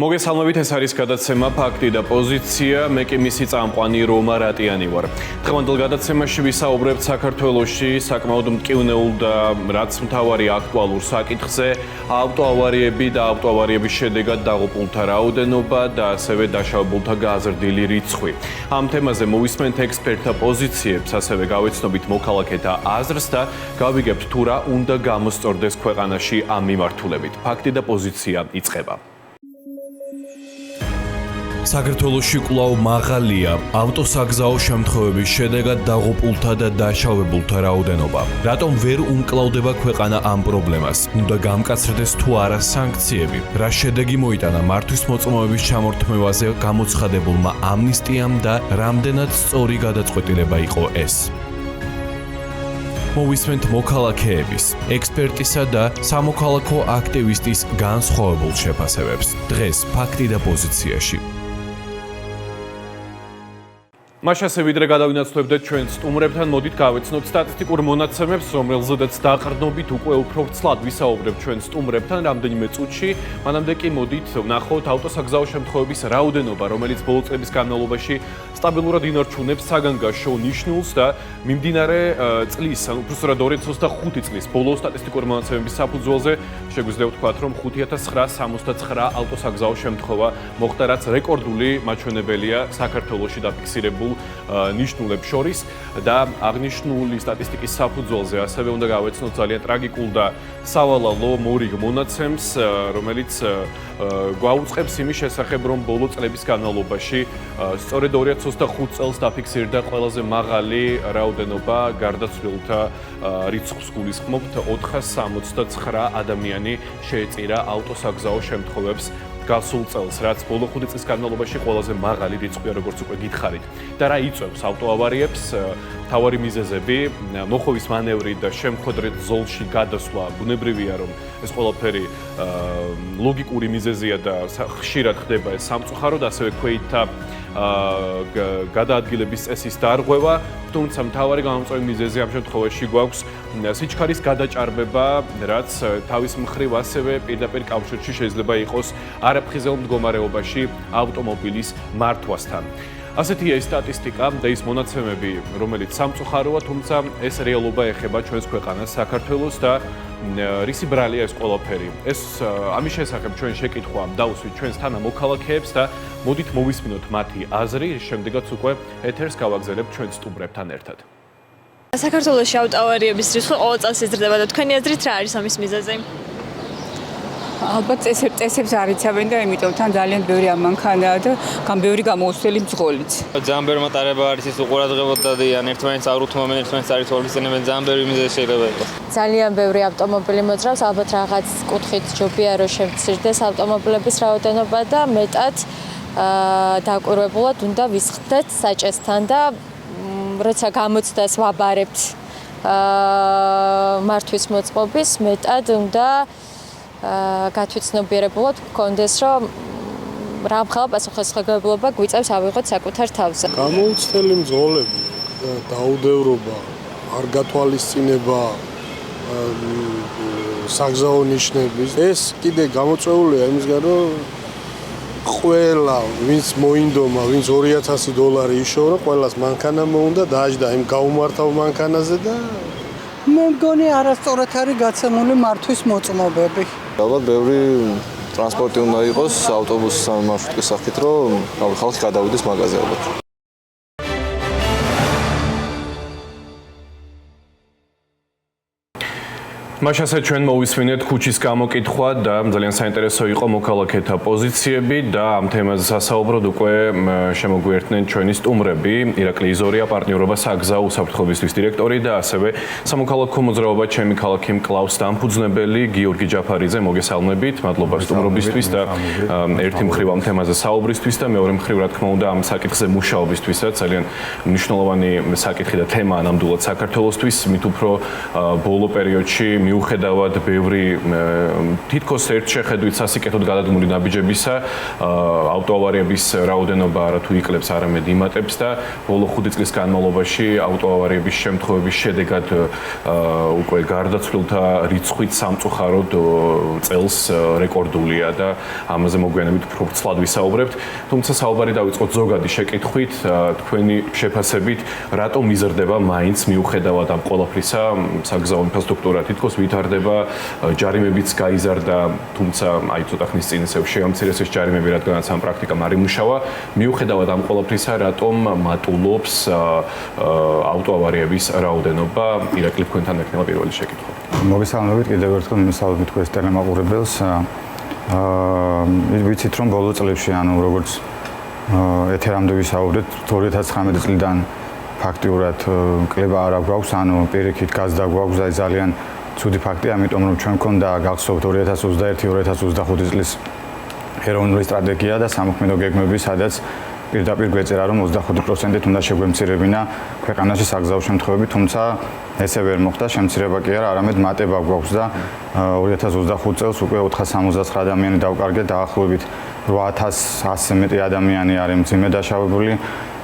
მოგესალმებით, ეს არის გადაცემა ფაქტი და პოზიცია. მე კი მისი წამყვანი რომა რატიანი ვარ. დღევანდელ გადაცემაში ვისაუბრებთ საქართველოში საკმაოდ მტკივნეულ და რაც მთავარი აქტუალურ საკითხზე, ავტოავარიები და ავტოავარიების შედეგად დაღუპულთა რაოდენობა და ასევე დაშავებულთა გაზრდილი რიცხვი. ამ თემაზე მოვისმენთ ექსპერტთა პოზიციებს, ასევე გავეცნობით მოქალაქეთა აზრს და გავიგებთ თუ რა უნდა გამოსწორდეს ქვეყანაში ამ მიმართულებით. ფაქტი და პოზიცია იწყება. საქართველოში კვლავ მაღალია ავტოსაგზაო შემთხვევების შედეგად დაღუპულთა და დაშავებულთა რაოდენობა. რატომ ვერ უმკლავდება ქვეყანა ამ პრობლემას? უნდა გამკაცრდეს თუ არა სანქციები? რა შედეგი მოიტანა მართვის მოწმობების ჩამორთმევაზე გამოცხადებულმა ამნისტიამ და რამდენად სწორი გადაწყვეტილება იყო ეს? მოვისმენთ მოქალაქეების, ექსპერტისა და სამოქალაქო აქტივისტის განსხვავებულ შეფასებებს. დღეს ფაქტი და პოზიციაში. მაშასე ვიდრე გადავინაცვლებდეთ ჩვენ სტუმრებთან, მოდით გავეცნოთ სტატისტიკურ მონაცემებს, რომელზედაც დაყრდნობით უკვე უფრო ვრცლად ვისაუბრებთ ჩვენ სტუმრებთან რამდენიმე წუთში. მანამდე კი მოდით ვნახოთ ავტოსაგზაო შემთხვევების რაოდენობა, რომელიც ბოლო წლების განმავლობაში სტაბილურად ინარჩუნებს საგანგაშო ნიშნულს და მიმდინარე წლის, უბრალოდ 2025 წლის ბოლო სტატისტიკურ მონაცემების საფუძველზე შეგვიძლია ვთქვათ, რომ 5969 ავტოსაგზაო შემთხვევა მოხდა, რაც რეკორდული მაჩვენებელია საქართველოში დაფიქსირებულ ნიშნულებს შორის და აღნიშნული სტატისტიკის საფუძველზე ასევე უნდა გავეცნოთ ძალიან ტრაგიკულ და სავალალო მორიგ მონაცემს, რომელიც გვაუწყებს იმის შესახებ, რომ ბოლო წლების განმავლობაში სწორედ 2025 წელს დაფიქსირდა ყველაზე მაღალი რაოდენობა გარდაცვლილთა რიცხვს გულისხმობთ 469 ადამიანი შეეწირა ავტოსაგზაო შემთხვევებს გასულ წელს, რაც ბოლო 5 წლის განმავლობაში ყველაზე მაღალი რიცხვია, როგორც უკვე გითხარით. და რა იწვევს ავტოავარიებს? მთავარი მიზეზები, მოხოვის მანევრი და შემხვედრით ზოლში გადასვლა. ბუნებრივია, რომ ეს ყველაფერი ლოგიკური მიზეზია და ხშირად ხდება ეს სამწუხაროდ, ასევე ქვეითთა გადაადგილების წესის დარღვევა, თუმცა მთავარი გამომწვევი მიზეზი ამ შემთხვევაში გვაქვს სიჩქარის გადაჭარბება, რაც თავის მხრივ ასევე პირდაპირ კავშირში შეიძლება იყოს არაფხიზელ მდგომარეობაში ავტომობილის მართვასთან. ასეთია ის სტატისტიკა და ის მონაცემები, რომელიც სამწუხაროა, თუმცა ეს რეალობა ეხება ჩვენს ქვეყანას საქართველოს და რისი ბრალია ეს ყველაფერი. ეს ამის შესახებ ჩვენ შეკითხვა დავუსვით ჩვენს თანამოქალაქეებს და მოდით მოვისმინოთ მათი აზრი, შემდეგაც უკვე ეთერს გავაგზავნებთ ჩვენ სტუმრებთან ერთად. საქართველოში ავტოავარიების რიცხვი ყოველ წელს იზრდება და თქვენი აზრით რა არის ამის მიზეზი? ალბათ წესებს არ იცავენ და იმიტომ თან ძალიან ბევრი ამანქანაა და ბევრი გამოუსველი მძღოლიც. ძალიან ბევრი მატარება არის ის უყურადღებოდ დადიან, ერთმანეთს არ უთმობენ, ერთმანეთს არ ითვალისწინებენ, ძალიან ბევრი მიზეზი შეიძლება იყოს. ძალიან ბევრი ავტომობილი მოძრავს, ალბათ რაღაც კუთხით ჯობია რომ შევცირდეს ავტომობილების რაოდენობა და მეტად დაკვირვებულად უნდა ვისხდეთ საჭესთან და როცა გამოცდას ვაბარებთ მართვის მოწყობის, მეტად უნდა გათვითცნობიერებულად გქონდეს, რომ რამხელა პასუხისმგებლობა გვიწევს ავიღოთ საკუთარ თავზე. გამოუცდელი მძღოლები, დაუდევრობა, არ გათვალისწინება საგზაო ნიშნების. ეს კიდე გამოწვეულია იმისგან, რომ ყველა, ვინც მოინდომა, ვინც $2000 იშოვრა, ყველას მანქანა მოუნდა დააჯდა იმ გაუმართავ მანქანაზე და მე მგონი არასწორად არის გაცემული მართვის მოწმობები. ალბათ ბევრი ტრანსპორტი უნდა იყოს ავტობუსის მარშრუტის სახით, რომ ხალხი გადავიდეს მაღაზიაზე ალბათ. მაშასე ჩვენ მოვისმინეთ ქუჩის გამოკითხვა და ძალიან საინტერესო იყო მოქალაქეთა პოზიციები და ამ თემაზე სასაუბროდ უკვე შემოგვიერთნენ ჩვენი სტუმრები, ირაკლი იზორია, პარტნიორობა საგზაო უსაფრთხოებისთვის დირექტორი და ასევე სამოქალაქო მოძრაობა ჩემი ქალაქი მკლავს დამფუძნებელი გიორგი ჯაფარიძე. მოგესალმებით, მადლობა სტუმრობისთვის და ერთი მხრივ ამ თემაზე საუბრისთვის და მეორე მხრივ რა თქმა უნდა ამ საკითხზე მუშაობისთვისაც ძალიან მნიშვნელოვანი საკითხი და თემაა ნამდვილად საქართველოსთვის, მით უფრო ბოლო პერიოდში მიუხედავად ბევრი თითქოს ერთ შეხედვით სასიკეთოდ გადადგმული ნაბიჯებისა, ავტოავარიების რაოდენობა არა თუ იკლებს, არამედ იმატებს და ბოლო 5 წლის განმავლობაში ავტოავარიების შემთხვევების შედეგად უკვე გარდაცვლილთა რიცხვით სამწუხაროდ წელს რეკორდულია და ამაზე მოგვიანებით უფრო ვრცლად ვისაუბრებთ. თუმცა საუბარი დავიწყოთ ზოგადი შეკითხვით, თქვენი შეფასებით, რატომ იზრდება მაინც მიუხედავად ამ ყველაფრისა საგზაო ინფრასტრუქტურა თითქოს ვითარდება, ჯარიმებიც გაიზარდა, თუმცა აი ცოტა ხნის წინ ისევ შეამცირეს ეს ჯარიმები, რადგანაც ამ პრაქტიკამ არ იმუშავა. მიუხედავად ამ ყველაფრისა, რატომ მატულობს ავტოავარიების რაოდენობა? ირაკლი, თქვენთან ექნება პირველი შეკითხვა. მოგესალმებით კიდევ ერთხელ მისალმებით თქვენს ტელემაყურებელს. ვიცით რომ ბოლო წლებში, ანუ როგორც ეთერამდე ვისაუბრეთ, 2019 წლიდან ფაქტიურად კლება არ გვაქვს, ანუ პირიქით გაზდა გვაქვს და ძალიან ცუდი ფაქტია, ამიტომ რომ ჩვენ მქონდა გახსოვთ 2021-2025 წლის ეროვნული სტრატეგია და სამოქმედო გეგმები, სადაც პირდაპირ გვეწერა რომ 25%-ით უნდა შეგვემცირებინა ქვეყანაში საგზაო შემთხვევები, თუმცა ესე ვერ მოხდა, შემცირება კი არა, არამედ მატება გვაქვს და 2025 წელს უკვე 469 ადამიანი დავკარგეთ, დაახლოებით 8100-ზე მეტი ადამიანი არის მძიმე დაშავებული.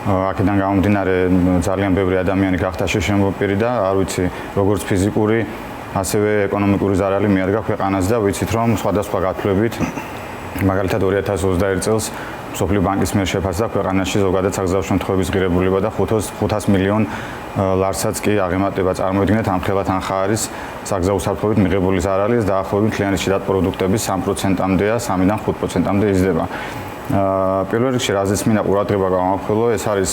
აქედან გამომდინარე ძალიან ბევრი ადამიანი გახდა შეშემოპირი და არ ვიცი როგორც ფიზიკური, ასევე ეკონომიკური ზარალი მიადგა ქვეყანას და ვიცით რომ სხვადასხვა გათვლებით მაგალითად 2021 წელს მსოფლიო ბანკის მიერ შეფასდა ქვეყანაში ზოგადად საგზაო შემთხვევების ღირებულება და 500 მილიონ ლარსაც კი აღემატება. წარმოიდგინეთ ამ ხელათ ანხა არის საგზაო უსაფრთხოებით მიღებული ზარალი, ეს დაახლოებით მთლიანი შიდა პროდუქტების 3%-მდეა, 3-დან 5%-მდე იზრდება. პირველ რიგში რაზეც მინდა ყურადღება გავამახვილო, ეს არის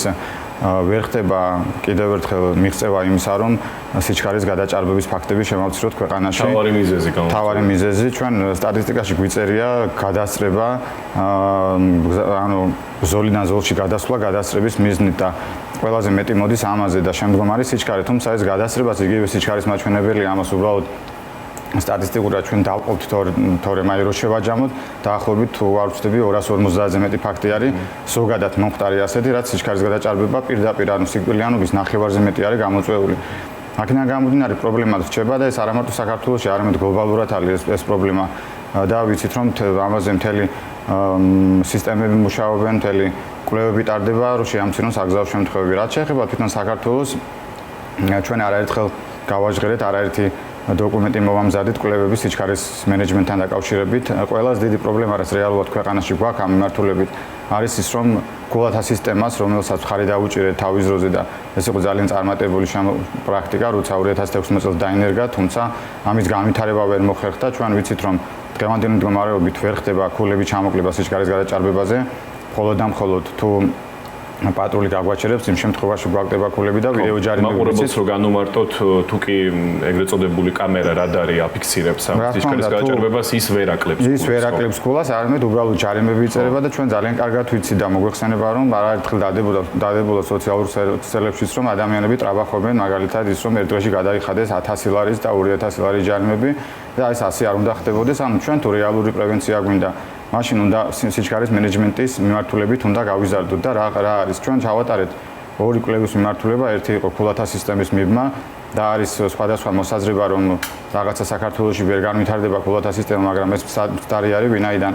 ვერ ხდება კიდევ ერთხელ მიღწევა იმისა, რომ სიჩქარის გადაჭარბების ფაქტები შემოვციროთ ქვეყანაში. თავარი მიზეზი ჩვენ სტატისტიკაში გვიწერია გადასწრება, ანუ ზოლიდან ზოლში გადასვლა გადასწრების მიზნით და ყველაზე მეტი მოდის ამაზე და შემდგომ არის სიჩქარე, თუმცა ეს გადასწრებაც იგივე სიჩქარის მაჩვენებელია, ამას უბრალოდ სტატისტიკურად ჩვენ დავყავთ თორემ აი რო შევაჯამოთ, დაახლოებით თუ არ ვწდები 250-ზე მეტი ფაქტი არის ზოგადად მომხდარი ასეთი, რაც სიჩქარის გადაჭარბება პირდაპირ ანუ სიკვდილიანობის ნახევარზე მეტი არის გამოწვეული. აქედან გამომდინარე პრობლემა რჩება და ეს არა მარტო საქართველოში, არამედ გლობალურად არის ეს პრობლემა და ვიცით რომ ამაზე მთელი სისტემები მუშაობენ, მთელი კვლევები ტარდება, რომ შეამცირონ საგზაო შემთხვევები. რაც შეეხება თვითონ საქართველოს, ჩვენ არაერთხელ გავაჟღერეთ არაერთი დოკუმენტი მოვამზადეთ კვლევების სიჩქარის მენეჯმენტთან დაკავშირებით. ყველას დიდი პრობლემა რაც რეალურად ქვეყანაში გვაქვს ამ მიმართულებით არის ის, რომ გულათა სისტემას, რომელსაც ხარი დაუჭირეთ თავის დროზე და ეს იყო ძალიან წარმატებული პრაქტიკა, როცა 2016 წელს დაინერგა, თუმცა ამის განვითარება ვერ მოხერხდა. ჩვენ ვიცით, რომ დღევანდელი მდგომარეობით ვერ ხდება ქულების ჩამოკლება სიჩქარის გადაჭარბებაზე, მხოლოდ და მხოლოდ თუ პატრული გაგვაჩერებს, იმ შემთხვევაში გვაგდება ქულები და ვიდეო ჯარიმები მაყურებელს რო განუმარტოთ, თუ კი ეგრეთ წოდებული კამერა რადარი აფიქსირებს ამ სიჩქარის გადაჭარბებას, ის ვერ აკლებს. ის ვერ აკლებს ქულას, არამედ უბრალოდ ჯარიმები იწერება და ჩვენ ძალიან კარგად ვიცი და მოგვეხსენება რომ არაერთხელ დადებულა სოციალურ ქსელებშიც რომ ადამიანები ტრაბახობენ, მაგალითად ის რომ ერთ დღეში გადაიხადეს 1000 ლარის და 2000 ლარის ჯარიმები და ეს ასე არ უნდა ხდებოდეს, ანუ ჩვენ თუ რეალური პრევენცია გვინდა მაშინ უნდა სიჩქარის მენეჯმენტის მიმართულებით უნდა გავიზარდოთ და რა არის ჩვენ ჩავატარეთ ორი კვლევის მიმართულება, ერთი იყო ქულათა სისტემის მიბმა და არის სხვადასხვა მოსაზრება რომ რაღაცა საქართველოში ვერ განვითარდება ქულათა სისტემა, მაგრამ ეს მცდარი არის, ვინაიდან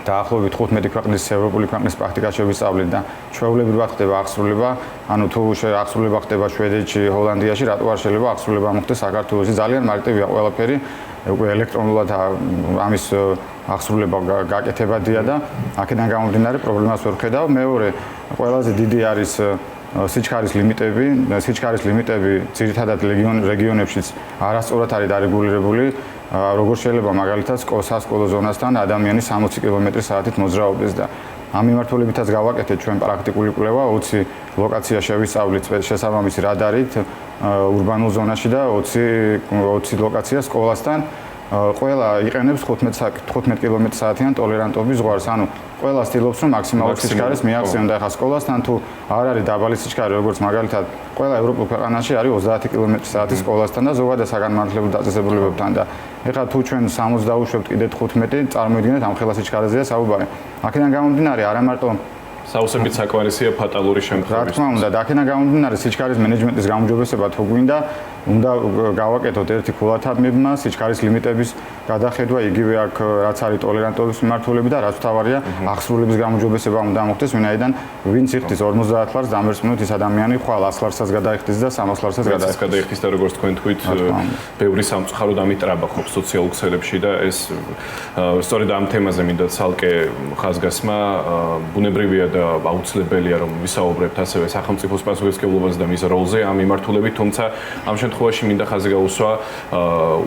დაახლოებით 15 ქვეყნის ევროპული ქვეყნის პრაქტიკა შევისწავლეთ და ჩვეულებრივად ხდება აღსრულება, ანუ თუ აღსრულება ხდება შვედეთში, ჰოლანდიაში, რატო არ შეიძლება აღსრულება მოხდეს საქართველოში? ძალიან მარტივია ყველაფერი, უკვე ელექტრონულად ამის აღსრულება გაკეთებადია და აქედან გამომდინარე პრობლემას ვერ ხედავ. მეორე, ყველაზე დიდი არის სიჩქარის ლიმიტები. სიჩქარის ლიმიტები ძირითადად რეგიონებშიც არასწორად არის დარეგულირებული. როგორ შეიძლება მაგალითად სასკოლო ზონასთან ადამიანი 60 კმ/სთ მოძრაობდეს და ამ მიმართულებითაც გავაკეთეთ ჩვენ პრაქტიკული კვლევა, 20 ლოკაცია შევისწავლით შესაბამისი რადარით ურბანულ ზონაში და 20 ლოკაცია სკოლასთან. ყველა იყენებს 15 კმ/სთ-იან ტოლერანტობის ზღვარს, ანუ ყველა ცდილობს რომ მაქსიმალურ სიჩქარეს მიაღწიონ და ახლა სკოლასთან თუ არ არის დაბალი სიჩქარე, როგორც მაგალითად ყველა ევროპულ ქვეყანაში არის 30 კმ/სთ სკოლასთან და ზოგადად საგანმანათლებლო დაწესებულებებთან და ეხლა თუ ჩვენ 60 დავუშვებთ კიდე 15, წარმოიდგინეთ ამ ხელა სიჩქარეზეა საუბარი. აქედან გამომდინარე არა მარტო საუბრობთ საკმარისია ფატალური შემთხვევები. რა თქმა უნდა, აქედან გამომდინარე სიჩქარის მენეჯმენტის გაუმჯობესება თუ გვინდა უნდა გავაკეთოთ ერთი ქულათამებმა სიჩქარის ლიმიტების გადახედვა, იგივე აქ რაც არის ტოლერანტობის მიმართულები და რაც თავარია აღსრულების გამოჯობესება უნდა მოხდეს, ვინაიდან ვინც იხდის 50 ლარს დამერწმუნოთ ის ადამიანი ხვალ 100 ლარსაც გადაიხდის და 300 ლარსაც გადაიხდის და როგორც თქვენ თქვით, ბევრი სამწუხაროდ ამით ტრაბახობს სოციალურ ქსელებში და ეს სწორედ ამ თემაზე მინდა ცალკე ხაზგასმა ბუნებრივია და აუცილებელია რომ ვისაუბრებთ ასევე სახელმწიფოს პასუხისმგებლობაზე და მის როლზე ამ მიმართულებით, თუმცა ამ შემთხვევაში მინდა ხაზი გაუსვა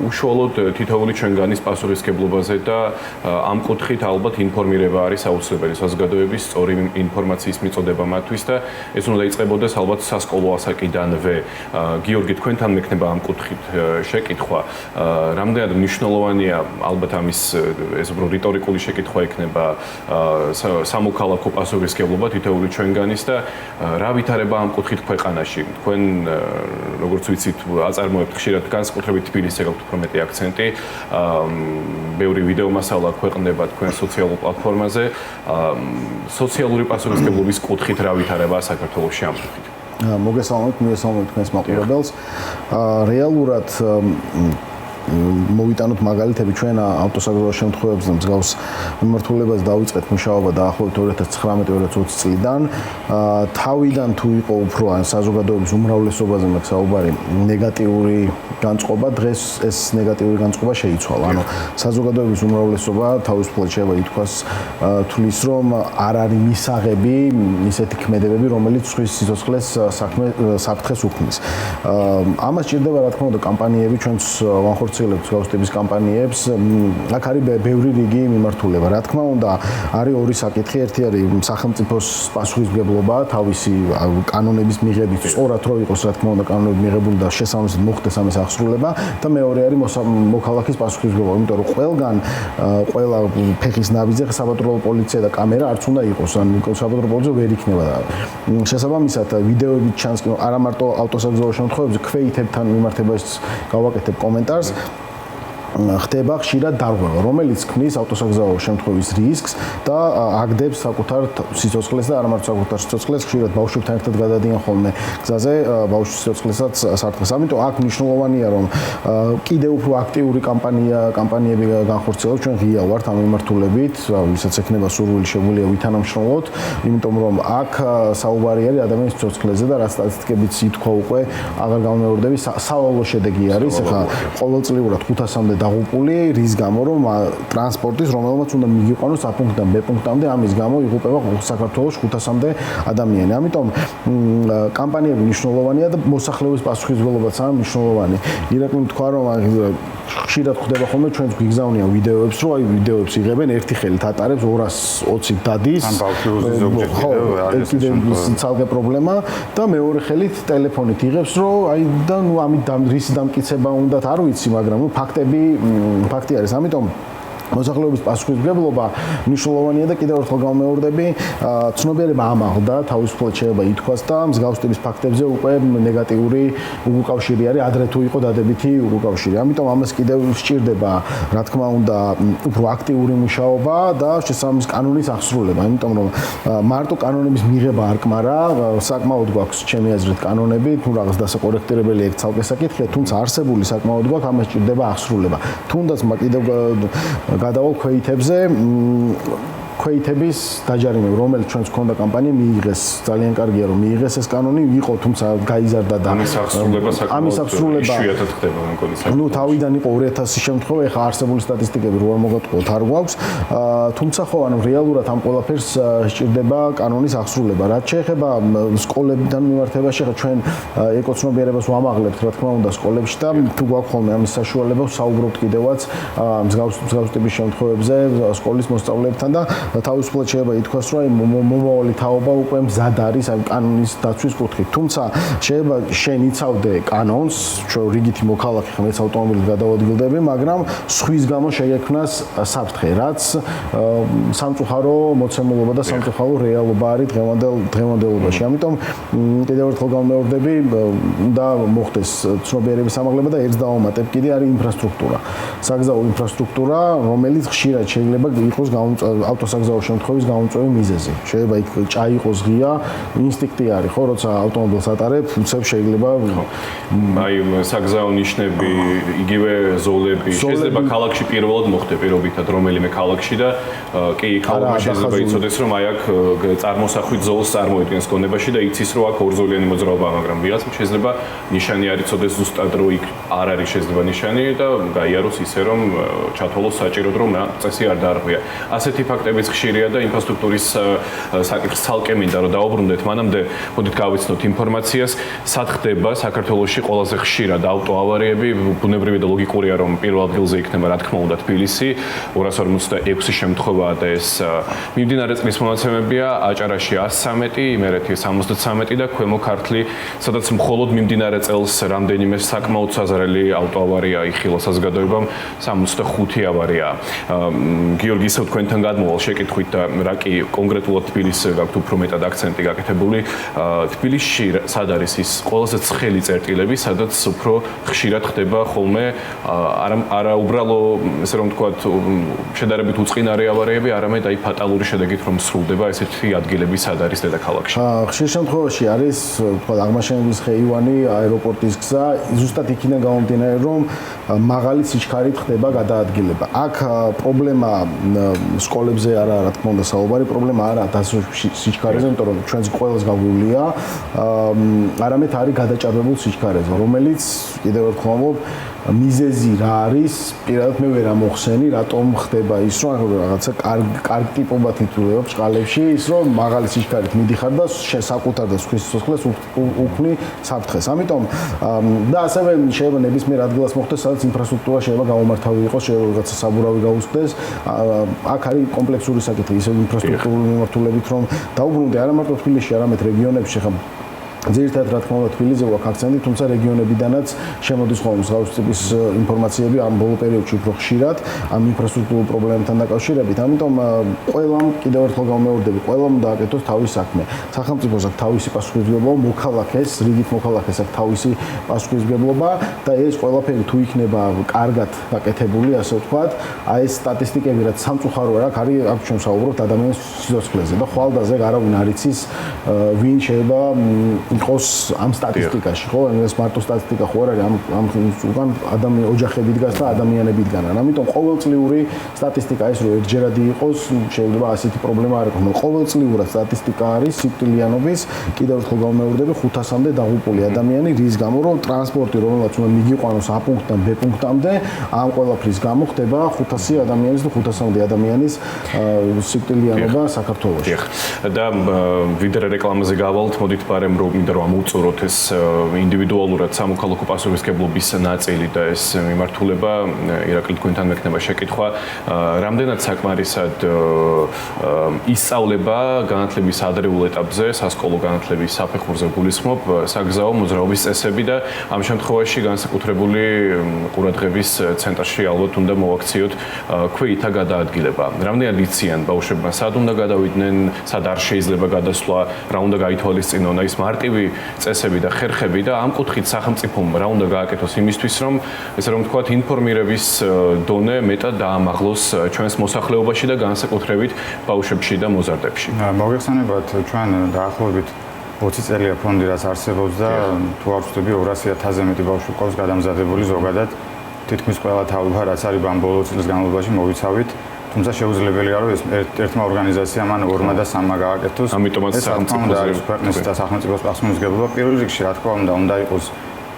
უშუალოდ თითოეული ჩვენგანის პასუხისმგებლობაზე და ამ კუთხით ალბათ ინფორმირება არის აუცილებელი საზოგადოების სწორი ინფორმაციის მიწოდება მათთვის და ეს უნდა იწყებოდეს ალბათ სასკოლო ასაკიდანვე. გიორგი, თქვენთან მექნება ამ კუთხით შეკითხვა. რამდენად მნიშვნელოვანია ალბათ ამის ეს რიტორიკული შეკითხვა იქნება სამოქალაქო პასუხისმგებლობა თითოეული ჩვენგანის და რა ვითარება ამ კუთხით ქვეყანაში. თქვენ როგორც ვიცით, აწარმოებთ ხშირად განსაკუთრებით თბილისზე გაქვთ უფრო მეტი აქცენტი. ბევრი ვიდეო მასალა ქვეყნდება თქვენ სოციალურ პლატფორმაზე. სოციალური პასუხისმგებლობის კუთხით რა ვითარება საქართველოში ამ კუთხით? მოგესალმებით თქვენს მაყურებელს. რეალურად მოვიტანოთ მაგალითები ჩვენ ავტოსაგზაო შემთხვევებზე მსგავს მიმართულებას დავიწყეთ მუშაობა დაახლოებით 2019-2020 წლიდან. თავიდან თუ იყო უფრო საზოგადოების უმრავლესობაზე მაქვს საუბარი ნეგატიური განწყობა, დღეს ეს ნეგატიური განწყობა შეიცვალა. ანუ საზოგადოების უმრავლესობა თავისუფლად შეიძლება ითქვას თulis რომ არ არის მისაღები ისეთი ქმედებები, რომელიც სხვის სიცოცხლეს საფრთხეს უქმნის. ამას ჭირდება რა თქმა უნდა კამპანიები ჩვენს ვანხორციელებთ გავსტების კამპანიებს. აქ არის ბევრი რიგი მიმართულება. რა თქმა უნდა, არის ორი საკითხი. ერთი არის სახელმწიფოს პასუხისმგებლობა თავისი კანონების მიღებით, სწორად რო იყოს რა თქმა უნდა კანონები მიღებული და შესაბამისად მოხდეს ამის აღსრულება და მეორე არის მოქალაქის პასუხისმგებლობა. იმიტომ რომ ყველა ფეხის ნაბიჯზე საბატონო პოლიცია და კამერა არც უნდა იყოს. ან საბატონო პოლიცია ვერ იქნება და შესაბამისად ვიდეოებით ჩანს კი არა მარტო ავტოსაგზაო შემთხვევებში ქვეითებთან მიმართებაში გავაკეთებ კომენტარს. ხდება ხშირად დარღვევა, რომელიც ქმნის ავტოსაგზაო შემთხვევის რისკს და აგდებს საკუთარ სიცოცხლეს და არა მარტო საკუთარ სიცოცხლეს, ხშირად ბავშვებთან ერთად გადადიან ხოლმე გზაზე ბავშვის სიცოცხლესაც საფრთხეს. ამიტომ აქ მნიშვნელოვანია რომ კიდევ უფრო აქტიური კამპანიები განხორციელოს. ჩვენ ღია ვართ ამ მიმართულებით, ვისაც ექნება სურვილი შეგვიძლია ვითანამშრომლოთ, იმიტომ რომ აქ საუბარი არის ადამიანის სიცოცხლეზე და რა სტატისტიკებიც ითქვა უკვე, აღარ გამეორდები, სავალო შედეგი არის. ახლა ყოველწლიურად 500-მდე დაღუპული რის გამო რომ ტრანსპორტის რომელმაც უნდა მიგიყვანოს A პუნქტიდან B პუნქტამდე ამის გამო იღუპება საქართველოს 500-მდე ადამიანი. ამიტომ კამპანიები მნიშვნელოვანია და მოსახლეობის პასუხისმგებლობაც არის მნიშვნელოვანი. ირაკლი თქვა რომ ხშირად ხდება ხოლმე ჩვენც გვიგზავნიან ვიდეოებს, რომ აი ვიდეოებს იღებენ ერთი ხელით ატარებს 220 დადის. ან ბავშვი ზოგჯერ კიდევ ცალკე პრობლემა და მეორე ხელით ტელეფონით იღებს, რომ აი და ნუ ამით რის დამტკიცება უნდათ არ ვიცი, მაგრამ ნუ ფაქტი არის. ამიტომ მოსახლეობის პასუხისმგებლობა მნიშვნელოვანია და კიდევ ერთხელ გამეორდები, ცნობიერება ამაღლდა, თავისუფლად შეიძლება ითქვას და მსგავსების ფაქტებზე უკვე ნეგატიური უკავშირი არის, ადრე თუ იყო დადებითი უკავშირი. ამიტომ ამას კიდევ სჭირდება, რა თქმა უნდა, უფრო აქტიური მუშაობა და შესაბამის კანონის აღსრულება. იმიტომ რომ მარტო კანონების მიღება არ კმარა, საკმაოდ გვაქვს ჩემი აზრით კანონები, თუ რაღაც დასაკორექტირებელი ეგ ცალკე საკითხია, თუმცა არსებული საკმაოდ გვაქვს, ამას სჭირდება აღსრულება. თუნდაც კიდევ გადავალ ქვეითებზე ქვეითების დაჯარიმება, რომელიც ჩვენს ქონდა კამპანია მიიღეს, ძალიან კარგია რომ მიიღეს ეს კანონი, იყო თუმცა გაიზარდა და ამის აღსრულება იშვიათად ხდება მეკონის. ნუ თავიდან იყო 2000 შემთხვევა, ეხა არსებული სტატისტიკები რო არ მოგატყუოთ არ გვაქვს, თუმცა ხო ანუ რეალურად ამ ყველაფერს სჭირდება კანონის აღსრულება. რაც შეეხება სკოლებიდან მიმართებაში, ხა ჩვენ ეკოცნობიერებას ვამაღლებთ, რა თქმა უნდა, სკოლებში და თუ გვაქვს ხოლმე ამის საშუალება, საუბრობთ კიდევაც მსგავს ტიპის შემთხვევებზე სკოლის მოსწავლეებთან და თავისუფლად შეიძლება ითქვას, რომ მომავალი თაობა უკვე მზად არის ამ კანონის დაცვის კუთხით. თუმცა შეიძლება შენ იცავდე კანონს, ჩვენ რიგითი მოქალაქე ხარ, მეც ავტომობილით გადავადგილდები, მაგრამ სხვის გამო შეექმნას საფრთხე, რაც სამწუხარო მოცემულობა და სამწუხარო რეალობა არის დღევანდელობაში. ამიტომ კიდევ ერთხელ გამეორდები და მოხდეს ცნობიერების ამაღლება და ერთს დავამატებ, კიდე არის ინფრასტრუქტურა. საგზაო ინფრასტრუქტურა, რომელიც ხშირად შეიძლება იყოს ავტოსაგზაო საგზაო შემთხვევის გამომწვევი მიზეზი. შეიძლება იქ ჭაიყოს ღია, ინსტინქტი არის, ხო, როცა ავტომობილს ატარებ, უცებ შეიძლება აი საგზაო ნიშნები, იგივე ზოლები, შეიძლება ქალაქში პირველად მოხდეს პირობითად რომელიმე ქალაქში და კი ხალხმა შეიძლება იცოდეს რომ აი აქ წარმოსახვით ზოლს წარმოადგენს გონებაში და იცის რომ აქ ორზოლიანი მოძრაობაა, მაგრამ ვიღაცამ შეიძლება ნიშანი არ იცოდეს ზუსტად რომ იქ არ არის შეიძლება ნიშანი და გაიაროს ისე რომ ჩათვალოს საჭიროდ რომ წესი არ დაარღვია. ასეთი ფაქტებიც ხშირია და ინფრასტრუქტურის საკითხს ცალკე მინდა რომ დაუბრუნდეთ. მანამდე მოდით გავიცნოთ ინფორმაციას, სად ხდება საქართველოში ყველაზე ხშირად ავტოავარიები, ბუნებრივი და ლოგიკურია რომ პირველ ადგილზე იქნება რა თქმა უნდა თბილისი, 256 შემთხვევაა და ეს მიმდინარე წლის მონაცემებია, აჭარაში 113, იმერეთი 73 და ქვემო ქართლი, სადაც მხოლოდ მიმდინარე წელს რამდენიმე საკმაოდ საზარელი ავტოავარია იხილა საზოგადოებამ, 65 ავარია. გიორგი, ისევ თქვენთან გადმოვალ შეკითხვით და რა კი კონკრეტულად თბილისზე გაქვთ უფრო მეტად აქცენტი გაკეთებული. თბილისში სად არის ის ყველაზე ცხელი წერტილები, სადაც უფრო ხშირად ხდება ხოლმე არა უბრალო, ესე რომ ვთქვათ, შედარებით უწყინარი ავარიები, არამედ აი ფატალური შედეგით რომ სრულდება ესეთი ადგილები სად არის დედაქალაქში. ხშირ შემთხვევაში არის, ვთქვათ, აღმაშენებლის ხეივანი, აეროპორტის გზა, ზუსტად იქიდან გამომდინარე, რომ მაღალი სიჩქარით ხდება გადაადგილება. აქ პრობლემა სკოლებზე არა, რა თქმა უნდა, საუბარი პრობლემა არა დასო სიჩქარეზე, იმიტომ რომ ჩვენს ყველას გაგვულია, არამედ არის გადაჭარბებულ სიჩქარეზე, რომელიც კიდევ ერთხელ ვამბობ, მიზეზი რა არის, პირადად მე ვერ ამოხსენი, რატომ ხდება ის, რომ რაღაცა კარგ ტიპობად ითვლება ბჭყალებში, ის რომ მაღალი სიჩქარით მიდიხარ და საკუთარ და სხვის სიცოცხლეს უქმნი საფრთხეს. ამიტომ და ასევე შეიძლება ნებისმიერ ადგილას მოხდეს, სადაც ინფრასტრუქტურა შეიძლება გამომართავი იყოს, შეიძლება რაღაცა საბურავი გაუწდეს. აქ არის კომპლექსური საკითხი, ისე ინფრასტრუქტურული მიმართულებით, რომ დაუბრუნდე არა მარტო თბილისში, არამედ რეგიონებში ხა ძირითადად რა თქმა უნდა თბილისზე გვაქვს აქცენტი, თუმცა რეგიონებიდანაც შემოდის ხოლმე მსგავსი ტიპის ინფორმაციები ამ ბოლო პერიოდში უფრო ხშირად ამ ინფრასტრუქტურულ პრობლემებთან დაკავშირებით. ამიტომ ყველამ კიდევ ერთხელ გამეორდები, ყველამ დააკეთოს თავის საქმე. სახელმწიფოს აქვს თავისი პასუხისმგებლობა, მოქალაქეს, რიგით მოქალაქეს აქვს თავისი პასუხისმგებლობა და ეს ყველაფერი თუ იქნება კარგად გაკეთებული, ასე ვთქვათ, აი ეს სტატისტიკები რაც სამწუხაროა, აქ არის აქ ჩვენ ვსაუბრობთ ადამიანის სიცოცხლეზე და ხვალდაზე არავინ არ იცის ვინ შეიძლება იყოს ამ სტატისტიკაში, ხო? ეს მარტო სტატისტიკა ხო არ არის, ამ უკან ადამიანი ოჯახები დგას და ადამიანები დგანან. ამიტომ ყოველწლიური სტატისტიკა ის რომ ერთჯერადი იყოს, შეიძლება ასეთი პრობლემა არ იყოს. ყოველწლიურად სტატისტიკა არის სიკვდილიანობის, კიდევ ერთხელ გამეორდები 500-მდე დაღუპული ადამიანი, რის გამო რომ ტრანსპორტი რომელსაც უნდა მიგიყვანოს A პუნქტიდან B პუნქტამდე, ამ ყველაფრის გამო ხდება 500 ადამიანის და 500-მდე ადამიანის სიკვდილიანობა საქართველოში. და ვიდრე რეკლამაზე გავალთ, მოდით პარემ რომ მინდა რომ ამოვწუროთ ეს ინდივიდუალურად სამოქალაქო პასუხისმგებლობის ნაწილი და ეს მიმართულება, ირაკლი თქვენთან მექნება შეკითხვა, რამდენად საკმარისად ისწავლება განათლების ადრეულ ეტაპზე, სასკოლო განათლების საფეხურზე გულისხმობ საგზაო მოძრაობის წესები და ამ შემთხვევაში განსაკუთრებული ყურადღების ცენტრში ალბათ უნდა მოვაქციოთ ქვეითა გადაადგილება. რამდენად იციან ბავშვებმა სად უნდა გადავიდნენ, სად არ შეიძლება გადასვლა, რა უნდა გაითვალისწინონ, ის მარტივი წესები და ხერხები და ამ კუთხით სახელმწიფომ რა უნდა გააკეთოს იმისთვის, რომ ესე რომ ვთქვათ, ინფორმირების დონე მეტად დაამაღლოს ჩვენს მოსახლეობაში და განსაკუთრებით ბავშვებში და მოზარდებში. მოგეხსენებათ, ჩვენ დაახლოებით 20 წელია ფონდი რაც არსებობს და თუ არ ვცდები 200,000-ზე მეტი ბავშვი ყავს გადამზადებული ზოგადად. თითქმის ყველა თავება რაც არის ამ ბოლო წლის განმავლობაში მოვიცავით. თუმცა შეუძლებელია რომ ეს ერთმა ორგანიზაციამ ან ორმა და სამმა გააკეთოს. ამიტომაც სახელმწიფო არის ქვეყნის და სახელმწიფოს პასუხისმგებლობა პირველ რიგში რა თქმა უნდა იყოს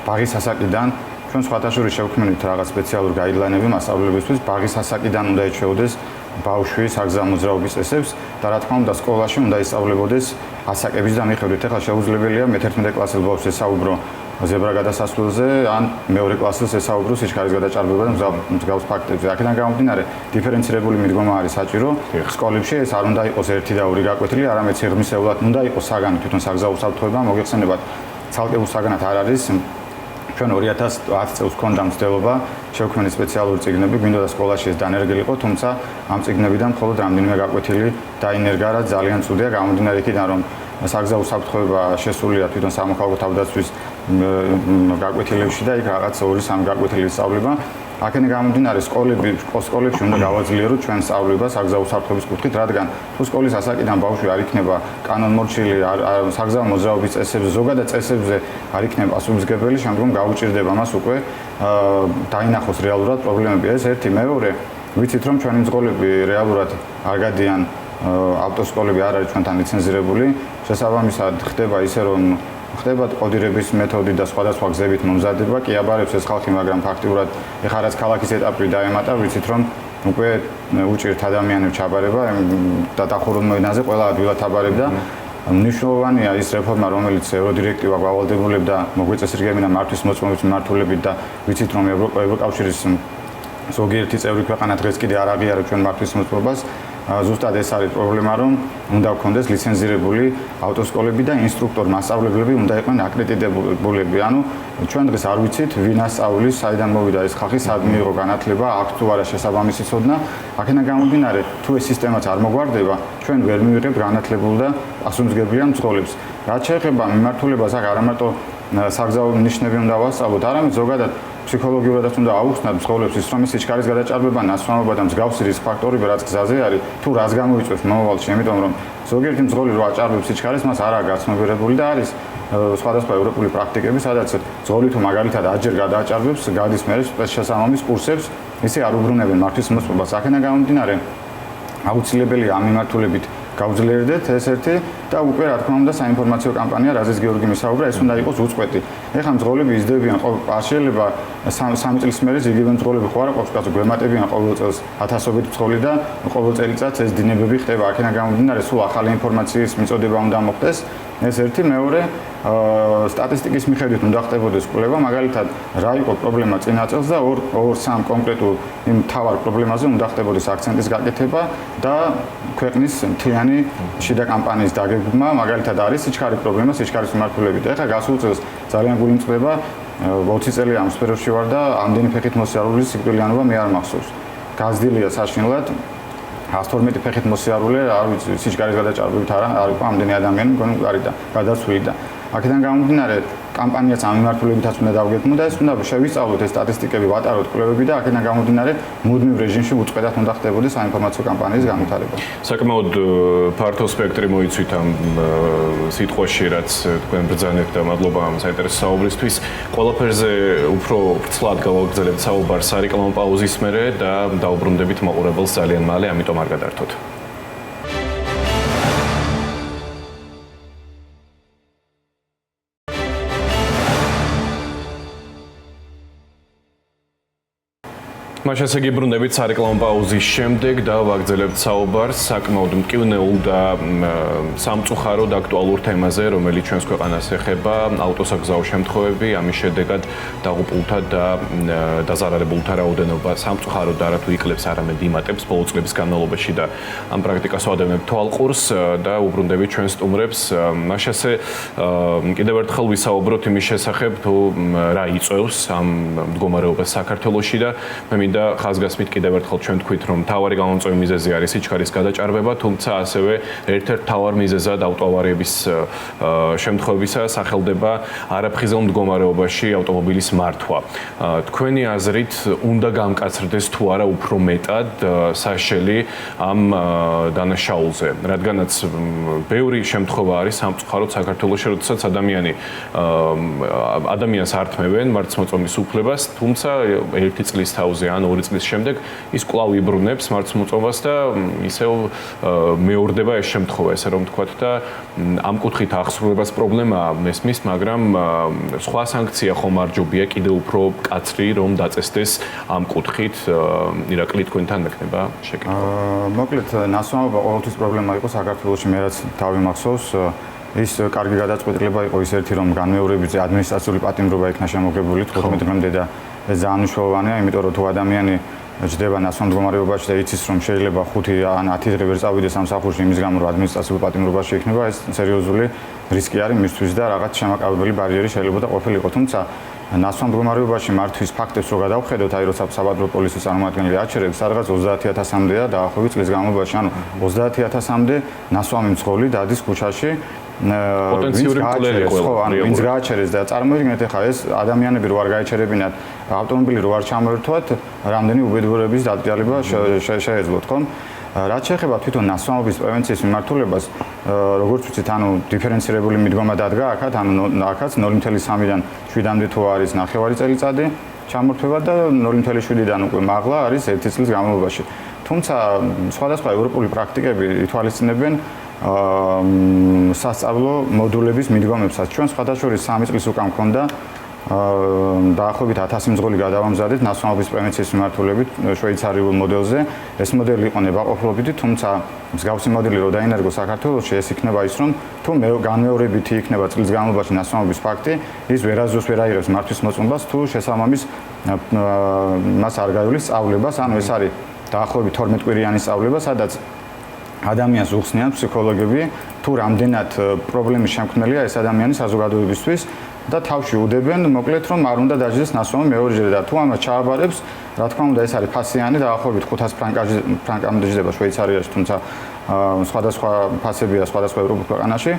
ბაღის ასაკიდან ჩვენ სხვათაშორის შევქმნით რაღაც სპეციალური გაიდლაინები მასწავლებლებისთვის ბაღის ასაკიდან უნდა ეჩვეოდეს ბავშვი საგზაო მოძრაობის წესებს და რა თქმა უნდა სკოლაში უნდა ისწავლებოდეს ასაკების და მიხედვით ახლა შეუძლებელია მე-11 კლასის ბავშვს ესაუბრო ზებრა გადასასვლელზე ან მეორე კლასის ესაუბრო სიჩქარის გადაჭარბება და მსგავს ფაქტებზე. აქედან გამომდინარე, დიფერენცირებული მიდგომა არის საჭირო. სკოლებში ეს არ უნდა იყოს ერთი და ორი გაკვეთილი, არამედ სიღრმისეულად უნდა იყოს საგანი თვითონ საგზაო უსაფრთხოება. მოგეხსენებათ, ცალკეულ საგანად არ არის. ჩვენ 2010 წელს გვქონდა მცდელობა შევქმნით სპეციალური წიგნები, გვინდა და სკოლაში ეს დანერგილიყო, თუმცა ამ წიგნებიდან მხოლოდ რამდენიმე გაკვეთილი დაინერგა, რაც ძალიან ცუდია, გამომდინარე იქიდან რომ საგზაო საფრთხეობა შესულია თვითონ სამოქალაქო თავდაცვის გაკვეთილებში და იქ რაღაც 2-3 გაკვეთილი სწავლება. აქედან გამომდინარე სკოლებში უნდა გავაძლიეროთ ჩვენ სწავლება საგზაო საფრთხების კუთხით, რადგან თუ სკოლის ასაკიდან ბავშვი არ იქნება კანონმორჩილი საგზაო მოძრაობის წესებზე, ზოგადად წესებზე არ იქნება პასუხისმგებელი, შემდგომ გაუჭირდება მას უკვე დაინახოს რეალურად პრობლემები. ეს ერთი, მეორე, ვიცით რომ ჩვენი მძღოლები რეალურად არ გადიან ავტოსკოლები არ არის ჩვენთან ლიცენზირებული, შესაბამისად ხდება ისე რომ ხდება კოდირების მეთოდი და სხვადასხვა გზებით მომზადება, კი აბარებს ეს ხალხი, მაგრამ ფაქტიურად ეხლა რაც ქალაქის ეტაპი დაემატა, ვიცით რომ უკვე უჭირთ ადამიანებს ჩაბარება და დახურულ მოედანზე ყველა ადვილად აბარებდა. მნიშვნელოვანია ის რეფორმა, რომელიც ევროდირექტივა გავალდებულებდა მოგვეწესრიგებინა მართვის მოწმობის მიმართულებით და ვიცით რომ ევროკავშირის ზოგიერთი წევრი ქვეყანა დღეს კიდე არ აღიარებს ჩვენ მართვის მოწმობას. ზუსტად ეს არის პრობლემა, რომ უნდა გქონდეს ლიცენზირებული ავტოსკოლები და ინსტრუქტორ მასწავლებლები უნდა იყვნენ აკრედიტებულები. ანუ ჩვენ დღეს არ ვიცით, ვინ ასწავლის, საიდან მოვიდა ეს ხალხი, სად მიიღო განათლება, აქვს თუ არა შესაბამისი ცოდნა. აქედან გამომდინარე, თუ ეს სისტემაც არ მოგვარდება, ჩვენ ვერ მივიღებთ განათლებულ და პასუხისმგებლიან მძღოლებს. რაც შეეხება მიმართულებას, აქ არა მარტო საგზაო ნიშნები უნდა ვასწავლოთ, არამედ ზოგადად ფსიქოლოგიურადაც უნდა აუხსნათ მძღოლებს ის, რომ სიჩქარის გადაჭარბება, ნასვამობა და მსგავსი რისკ ფაქტორები რაც გზაზე არის, თუ რას გამოიწვევს მომავალში, იმიტომ რომ ზოგიერთი მძღოლი რო აჭარბებს სიჩქარეს, მას არაა გაცნობიერებული და არის სხვადასხვა ევროპული პრაქტიკები, სადაც მძღოლი თუ მაგალითად 10-ჯერ გადააჭარბებს, გადის მერე შესაბამის კურსებს, ისე არ უბრუნებენ მართვის მოწმობას. აქედან გამომდინარე, აუცილებელია ამ მიმართულებით გავძლიერდეთ ეს ერთი და უკვე რა თქმა უნდა საინფორმაციო კამპანია, რაზეც გიორგი მისაუბრა, ეს უნდა იყოს უწყვეტი. ეხლა მძღოლები იზრდებიან შეიძლება 3 წლის მერე იგივე მძღოლები ხო არა ყოფს კაცო გვემატებიან ყოველ წელს ათასობით მძღოლი და ყოველ წელიწადს ეს დინებები ხდება. აქედან გამომდინარე, სულ ახალი ინფორმაციის მიწოდება უნდა მოხდეს. ეს ერთი, მეორე, სტატისტიკის მიხედვით უნდა ხდებოდეს კვლევა, მაგალითად, რა იყო პრობლემა წინა წელს და 2-3 კონკრეტულ იმ თავარ პრობლემაზე უნდა ხდებოდეს აქცენტის გაკეთება და ქვეყნის მთლიანი შიდა კამპანიის დაგეგმა, მაგალითად არის სიჩქარის პრობლემა, სიჩქარის მიმართულებით. ეხლა გასულ წელს ძალიან გულიმწყდება 20 წელი ამ სფეროში ვარ და ამდენი ფეხით მოსიარულის სიკვდილიანობა მე არ მახსოვს. გაზრდილია საშინლად 112 ფეხით მოსიარული, არ ვიცი, სიჩქარის გადაჭარბებით არ იყო ამდენი ადამიანი, მგონი არის და გადასვლილი და აქედან გამომდინარე, კამპანიაც ამ მიმართულებითაც უნდა დავგეგმოთ და ეს უნდა შევისწავლოთ ეს სტატისტიკები, ვატაროთ კვლევები და აქედან გამომდინარე, მუდმივ რეჟიმში უწყვეტად უნდა ხდებოდეს საინფორმაციო კამპანიის განვითარება. საკმაოდ ფართო სპექტრი მოიცვით ამ სიტყვაში, რაც თქვენ ბრძანეთ და მადლობა ამ საინტერესო საუბრისთვის. ყველაფერზე უფრო ვრცლად გავაგრძელებთ საუბარს სარეკლამო პაუზის მერე და დაუბრუნდებით მაყურებელს ძალიან მალე, ამიტომ არ გადართოთ. მას ესე იგი ბრუნდებით სარეკლამო პაუზის შემდეგ და ვაგრძელებთ საუბარს საკმაოდ მტკივნეულ და სამწუხაროდ აქტუალურ თემაზე, რომელიც ჩვენს ქვეყანას ეხება, ავტოსაგზაო შემთხვევები, ამის შედეგად დაღუპულთა და დაზარალებულთა რაოდენობა სამწუხაროდ არათუ იკლებს, არამედ იმატებს ბოლო წლების განმავლობაში და ამ პრაქტიკას ვადევნებთ თვალყურს და უბრუნდებით ჩვენ სტუმრებს. მას ესე კიდევ ერთხელ ვისაუბროთ იმის შესახებ, თუ რა იწვევს ამ მდგომარეობას საქართველოში და მე მინდა ხაზგასმით კიდევ ერთხელ ჩვენ თქვით, რომ მთავარი გამომწვევი მიზეზი არის სიჩქარის გადაჭარბება, თუმცა ასევე ერთ-ერთ მთავარ მიზეზად ავტოავარიების შემთხვევებისა სახელდება არაფხიზელ მდგომარეობაში ავტომობილის მართვა. თქვენი აზრით უნდა გამკაცრდეს თუ არა უფრო მეტად საშელი ამ დანაშაულზე, რადგანაც ბევრი შემთხვევა არის სამწუხაროდ საქართველოში, როდესაც ადამიანს ართმევენ მარცხმოწმობის უფლებას, თუმცა ერთი წლის თავზე ან 2 წლის შემდეგ ის კვლავ იბრუნებს მარცხმოწმობას და ისევ მეორდება ეს შემთხვევა, ესე რომ ვთქვათ და ამ კუთხით აღსრულებას პრობლემა მესმის, მაგრამ სხვა სანქცია ხომ არ ჯობია კიდევ უფრო მკაცრი, რომ დაწესდეს ამ კუთხით. ირაკლი, თქვენთან მექნება შეკითხვა. მოკლედ, ნასვამობა ყოველთვის პრობლემა იყო საქართველოში, მე რაც თავი მახსოვს. ის კარგი გადაწყვეტილება იყო ის ერთი, რომ განმეორებაზე ადმინისტრაციული პატიმრობა იქნა შემოგებული 15 დღემდე და ეს ძალიან მნიშვნელოვანია, იმიტომ რომ თუ ადამიანი ჯდება ნასვამ მდგომარეობაში და იცის, რომ შეიძლება 5 ან 10 დღე ვერ წავიდეს სამსახურში იმის გამო, რომ ადმინისტრაციულ პატიმრობაში იქნება, ეს სერიოზული რისკი არის მისთვის და რაღაც შემაკავებელი ბარიერი შეიძლება და ყოფილიყო. თუმცა ნასვამ მდგომარეობაში მართვის ფაქტებს რო გადავხედოთ, აი როცა საბადრო პოლიციის წარმომადგენელი აჩერებს, სადღაც 30,000-მდეა დაახლოებით წლის განმავლობაში, ანუ 30,000-მდე ნასვამი მძღოლი დადის ქუჩაში პოტენციური მკვლელი ყველა. ვინც გააჩერეს და წარმოიდგინეთ ახლა ეს ადამიანები რო არ გაეჩერებინათ ავტომობილი რო არ ჩამოერთვათ, რამდენი უბედურების დადიალება შეეძლოთ, ხო? რაც შეეხება თვითონ ნასვამობის პრევენციის მიმართულებას, როგორც ვთქვით, ანუ დიფერენცირებული მიდგომა დადგა აქაც, ანუ აქაც 0.3-დან 7-მდე თუ არის 9 წელიწადი ჩამორთმევა და 0.7-დან უკვე მაღლა არის 1 წლის განმავლობაში. თუმცა სხვადასხვა ევროპული პრაქტიკები ითვალისწინებენ სასწავლო მოდულების მიდგომებსაც. ჩვენ სხვადასხვა 3 წლის უკან მქონდა დაახლოებით 1000 მძღოლი გადავამზადეთ ნასვამობის პრევენციის მიმართულებით შვეიცარიულ მოდელზე. ეს მოდელი იყო ნებაყოფლობითი, თუმცა მსგავსი მოდელი რო დაინერგო საქართველოში, ეს იქნება ის, რომ თუ განმეორებითი იქნება წლის განმავლობაში ნასვამობის ფაქტი, ის ვერასდროს ვერ აიღებს მართვის მოწმობას თუ შესაბამის მას არ გაივლის სწავლებას, ანუ ეს არის დაახლოებით 12 კვირიანი სწავლება, სადაც ადამიანს უხსნიან ფსიქოლოგები თუ რამდენად პრობლემის შემქმნელია ეს ადამიანი საზოგადოებისთვის და თავში უდებენ მოკლედ რომ არ უნდა დაждდეს ნასვამი მეორეჯერ და თუ ამას ჩააბარებს, რა თქმა უნდა ეს არის ფასიანი დაახლოებით 500 ფრანკამდე ჯდება შვეიცარიაში, თუმცა სხვადასხვა ფასებია სხვადასხვა ევროპულ ქვეყანაში.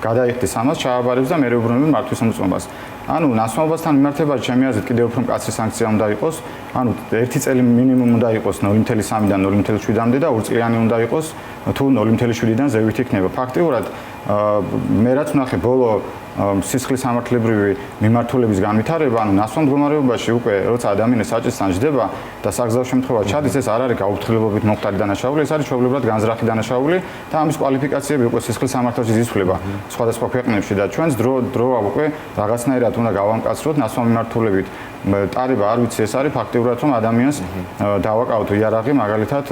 გადაიხდის ამას, ჩააბარებს და მეორე უბრუნებენ მართვის მოწმობას. ანუ ნასვამობასთან მიმართებაში ჩემი აზრით კიდევ უფრო მკაცრი სანქცია უნდა იყოს. ანუ 1 წელი მინიმუმ უნდა იყოს 0.3-დან 0.7-მდე და 2 წლიანი უნდა იყოს თუ 0.7-დან ზევით იქნება. ფაქტიურად მე რაც ვნახე ბოლო სისხლის სამართლებრივი მიმართულების განვითარება, ანუ ნასვამ მდგომარეობაში უკვე როცა ადამიანი საჭესთან ჯდება და საგზაო შემთხვევა ჩადის, ეს არ არის გაუფრთხილებლობით მომხდარი დანაშაული, ეს არის ჩვეულებრივად განზრახი დანაშაული და ამის კვალიფიკაციები უკვე სისხლის სამართალში იცვლება სხვადასხვა ქვეყნებში და ჩვენს დრო უკვე რაღაცნაირად უნდა გავამკაცროთ ნასვამ მიმართულებით. ტარება არ ვიცი, ეს არის ფაქტიურად რომ ადამიანს დავაკავოთ იარაღი მაგალითად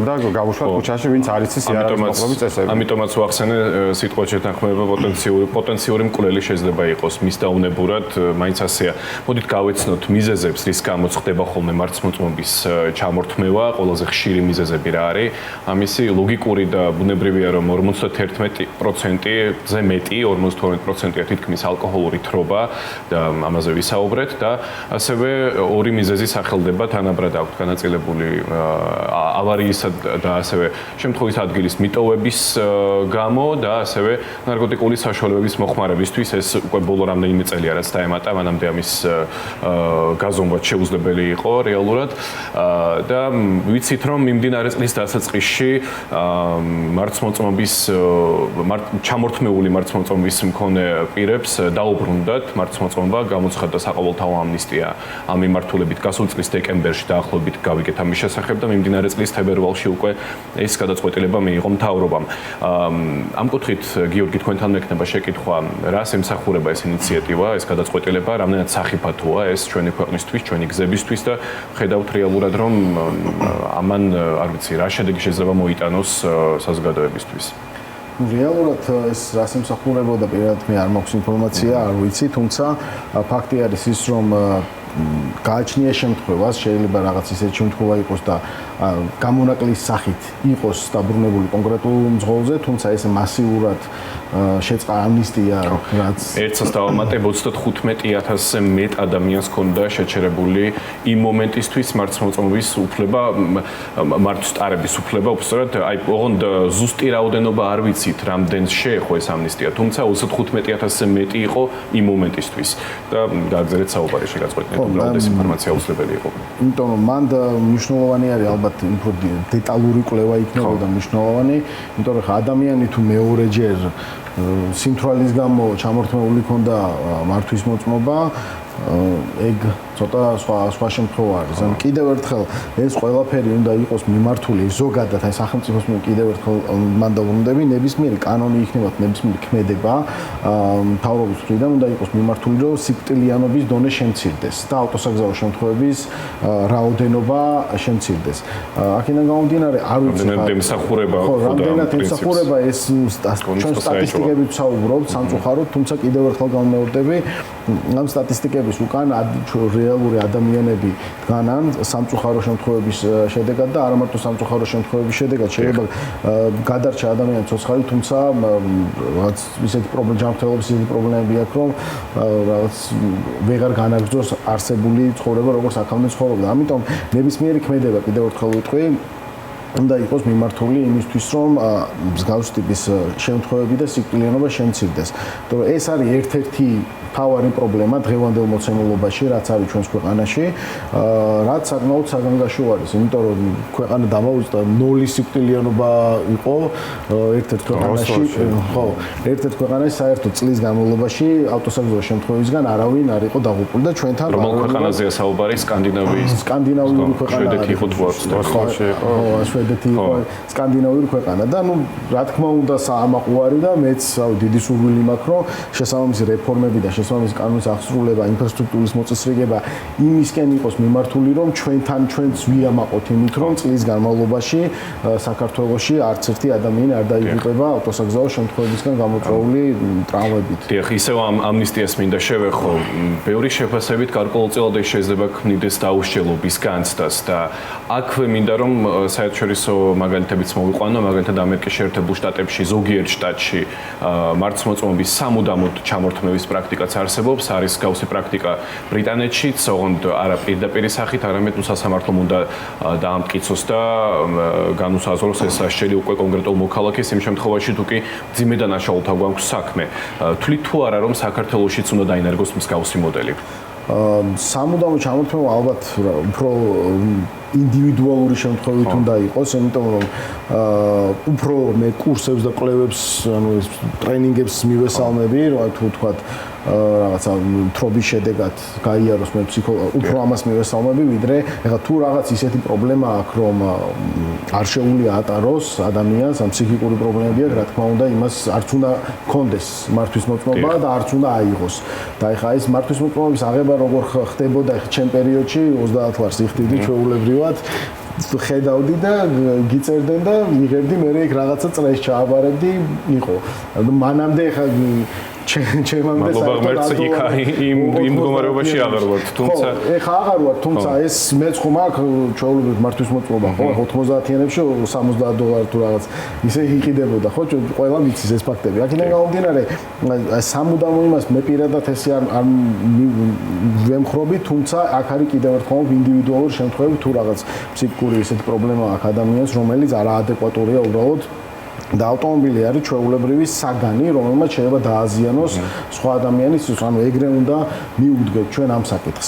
და გავუშვათ ქუჩაში, ვინც არ იცის იარაღის მოყრობის წესები. ამიტომაც ვახსენე სიტყვას შეთანხმება პოტენციური მკვლელი შეიძლება იყოს მის დაუნებურად, მაინც ასეა. მოდით გავეცნოთ მიზეზებს, რის გამოც ხდება ხოლმე მარცხმოწმობის ჩამორთმევა, ყველაზე ხშირი მიზეზები რა არის. ამისი ლოგიკური და ბუნებრივია რომ 51%-ზე მეტი, 52%-ია თითქმის ალკოჰოლური თრობა და ამაზე ვისაუბრეთ და ასევე ორი მიზეზი სახელდება თანაბრად აქვთ განაწილებული ავარიისა და ასევე შემთხვევის ადგილის მიტოვების გამო და ასევე ნარკოტიკული საშუალებების მოხმარებისთვის. ეს უკვე ბოლო რამდენიმე წელია რაც დაემატა, მანამდე ამის გაზომვა შეუძლებელი იყო რეალურად და ვიცით რომ მიმდინარე წლის დასაწყისში ჩამორთმეული მარცხმოწმობის მქონე პირებს დაუბრუნდათ მარცხმოწმობა, გამოცხადდა საყოველთაო ამნისტია ამ მიმართულებით გასულ წლის დეკემბერში დაახლოებით გავიგეთ ამის შესახებ და მიმდინარე წლის თებერვალში უკვე ეს გადაწყვეტილება მიიღო მთავრობამ. ამ კუთხით გიორგი თქვენთან მექნება შეკითხვა, რას ემსახურება ეს ინიციატივა, ეს გადაწყვეტილება, რამდენად სახიფათოა ეს ჩვენი ქვეყნისთვის, ჩვენი გზებისთვის და ხედავთ რეალურად რომ ამან არ ვიცი რა შედეგი შეიძლება მოიტანოს საზოგადოებისთვის. რეალურად ეს რას ემსახურებოდა პირადად მე არ მაქვს ინფორმაცია, არ ვიცი, თუმცა ფაქტი არის ის რომ გააჩნია შემთხვევას, შეიძლება რაღაც ისეთი შემთხვევა იყოს და გამონაკლის სახით იყოს დაბრუნებული კონკრეტულ მძღოლზე, თუმცა ეს მასიურად შეწყდა ამნისტია, რაც ერთსაც დავამატებ 35000-ზე მეტ ადამიანს ჰქონდა შეჩერებული იმ მომენტისთვის მარცხმოწმობის უფლება, მართვის ტარების უფლება, უბრალოდ აი ოღონდ ზუსტი რაოდენობა არ ვიცით, რამდენს შეეხო ეს ამნისტია, თუმცა 35000-ზე მეტი იყო იმ მომენტისთვის და გააგზავნეთ საუბარი შეგაწყვეტილებით, უბრალოდ ეს ინფორმაცია აუცილებელი იყო. იმიტომ რომ მან მნიშვნელოვანი არის ალბათ უფრო დეტალური კვლევა იქნებოდა მნიშვნელოვანი, იმიტომ რომ ადამიანი თუ მეორეჯერ სიმთვრალის გამო ჩამორთმეული ქონდა მართვის მოწმობა, ეგ ცოტა სხვა შემთხვევა არის. ან კიდევ ერთხელ ეს ყველაფერი უნდა იყოს მიმართული ზოგადად, აი სახელმწიფოს მიერ კიდევ ერთხელ მან დაუბრუნდები, ნებისმიერი კანონი იქნება, ნებისმიერი ქმედება მთავრობის მხრიდან უნდა იყოს მიმართული, რომ სიკვდილიანობის დონე შემცირდეს და ავტოსაგზაო შემთხვევების რაოდენობა შემცირდეს. აქედან გამომდინარე, არ ვიცი რამდენად ემსახურება რამდენად ემსახურება ეს ჩვენ სტატისტიკებით ვსაუბრობთ სამწუხაროდ, თუმცა კიდევ ერთხელ გამმეორდები, ამ სტატისტიკების უკან რეალური ადამიანები დგანან სამწუხარო შემთხვევების შედეგად და არა მარტო სამწუხარო შემთხვევების შედეგად, შეიძლება გადარჩა ადამიანი ცოცხალი, თუმცა რაღაც ისეთი ჯანმრთელობის ისეთი პრობლემები აქვს, რომ რაღაც ვეღარ განაგრძობს არსებული ცხოვრება, როგორც აქამდე ცხოვრობდა. ამიტომ ნებისმიერი ქმედება, კიდევ ერთხელ ვიტყვი, უნდა იყოს მიმართული იმისთვის, რომ მსგავს ტიპის შემთხვევები და სიკვდილიანობა შემცირდეს. იმიტომ რომ ეს არის ერთ-ერთი მთავარი პრობლემა დღევანდელ მოცემულობაში, რაც არის ჩვენს ქვეყანაში, რაც საკმაოდ საგანგაშო არის, იმიტომ რომ ქვეყანა დამოუწდა 0 სიკვდილიანობა იყო ერთ-ერთ ქვეყანაში, ხო, ერთ-ერთ ქვეყანაში საერთოდ წლის განმავლობაში ავტოსაგზაო შემთხვევებისგან არავინ არ იყო დაღუპული და ჩვენთან რომელ ქვეყანაზეა საუბარი? სკანდინავიური ქვეყანა. შვედეთი იყო თუ შვედეთი იყო სკანდინავიური ქვეყანა და ნუ რა თქმა უნდა საამაყუარი და მეც დიდი სურვილი მაქვს რომ შესაბამისი რეფორმები და შესაბამისი კანონის აღსრულება, ინფრასტრუქტურის მოწესრიგება იმისკენ იყოს მიმართული რომ ჩვენც ვიამაყოთ იმით რომ წლის განმავლობაში საქართველოში არც ერთი ადამიანი არ დაიღუპება ავტოსაგზაო შემთხვევებისგან გამოწვეული ტრავმებით. დიახ, ისევ ამ ამნისტიას მინდა შევეხო. ბევრი შეფასებით გარკვეულწილად შეიძლება ქმნიდეს დაუსჯელობის განცდას და აქვე მინდა რომ საერთაშორისო მაგალითებიც მოვიყვანო, მაგალითად ამერიკის შეერთებულ შტატებში ზოგიერთ შტატში მარცხმოწმობის სამუდამოდ ჩამორთმევის პრაქტიკაც არსებობს, არის გავსი პრაქტიკა ბრიტანეთშიც, ოღონდ არა პირდაპირი სახით, არამედ სასამართლომ უნდა დაამტკიცოს და განუსაზღვროს ეს სასჯელი უკვე კონკრეტულ მოქალაქეს იმ შემთხვევაში თუ კი მძიმე დანაშაულთან გვაქვს საქმე. თვლით თუ არა რომ საქართველოშიც უნდა დაინერგოს მსგავსი მოდელი? სამუდამო ჩამორთმევა ალბათ უფრო ინდივიდუალური შემთხვევით უნდა იყოს, იმიტომ რომ უფრო მე კურსებს და კვლევებს, ანუ ეს ტრენინგებს მივესალმები, რომ თუ თქვათ რაღაცა თრობის შედეგად გაიაროს მე უფრო ამას მივესალმები, ვიდრე ეხლა თუ რაღაც ისეთი პრობლემა აქვს, რომ არ შეუძლია ატაროს ადამიანს, ამ ფსიქიკური პრობლემები აქვს, რა თქმა უნდა, იმას არც უნდა კონდეს მართვის მოწმობა და არც უნდა აიღოს. და ეხლა ეს მართვის მოწმობის აღება როგორ ხდებოდა ეხლა ჩემ პერიოდში 30 ლარს იხდიდი ჩვეულებრივად ხედავდი და გიწერდნენ და მიღებდი მე იქ რაღაცა წრეს ჩააბარებდი იყო. მანამდე ეხლა ჩემამდე საერთოდ იმ მდგომარეობაში აღარ ვარ, თუმცა ეხლა აღარ ვარ, თუმცა ეს მეც ხომ აქვს ჩვეულებრივ მართვის მოწმობა, ხო, 90-იანებში $70 თუ რაღაც ისე იყიდებოდა, ხო, ყველა მიცის ეს ფაქტები. აქედან გამომდინარე, სამუდამო იმას მე პირადად ესე არ ვემხრობი, თუმცა აქ არის კიდევ ერთხელ ინდივიდუალური შემთხვევები თუ რაღაც ფსიქიკური ესეთი პრობლემა აქვს ადამიანს, რომელიც არაადეკვატურია უბრალოდ და ავტომობილი არის ჩვეულებრივი საგანი, რომელმაც შეიძლება დააზიანოს სხვა ადამიანის, ანუ ეგრე უნდა მიუდგეთ ჩვენ ამ საკითხს.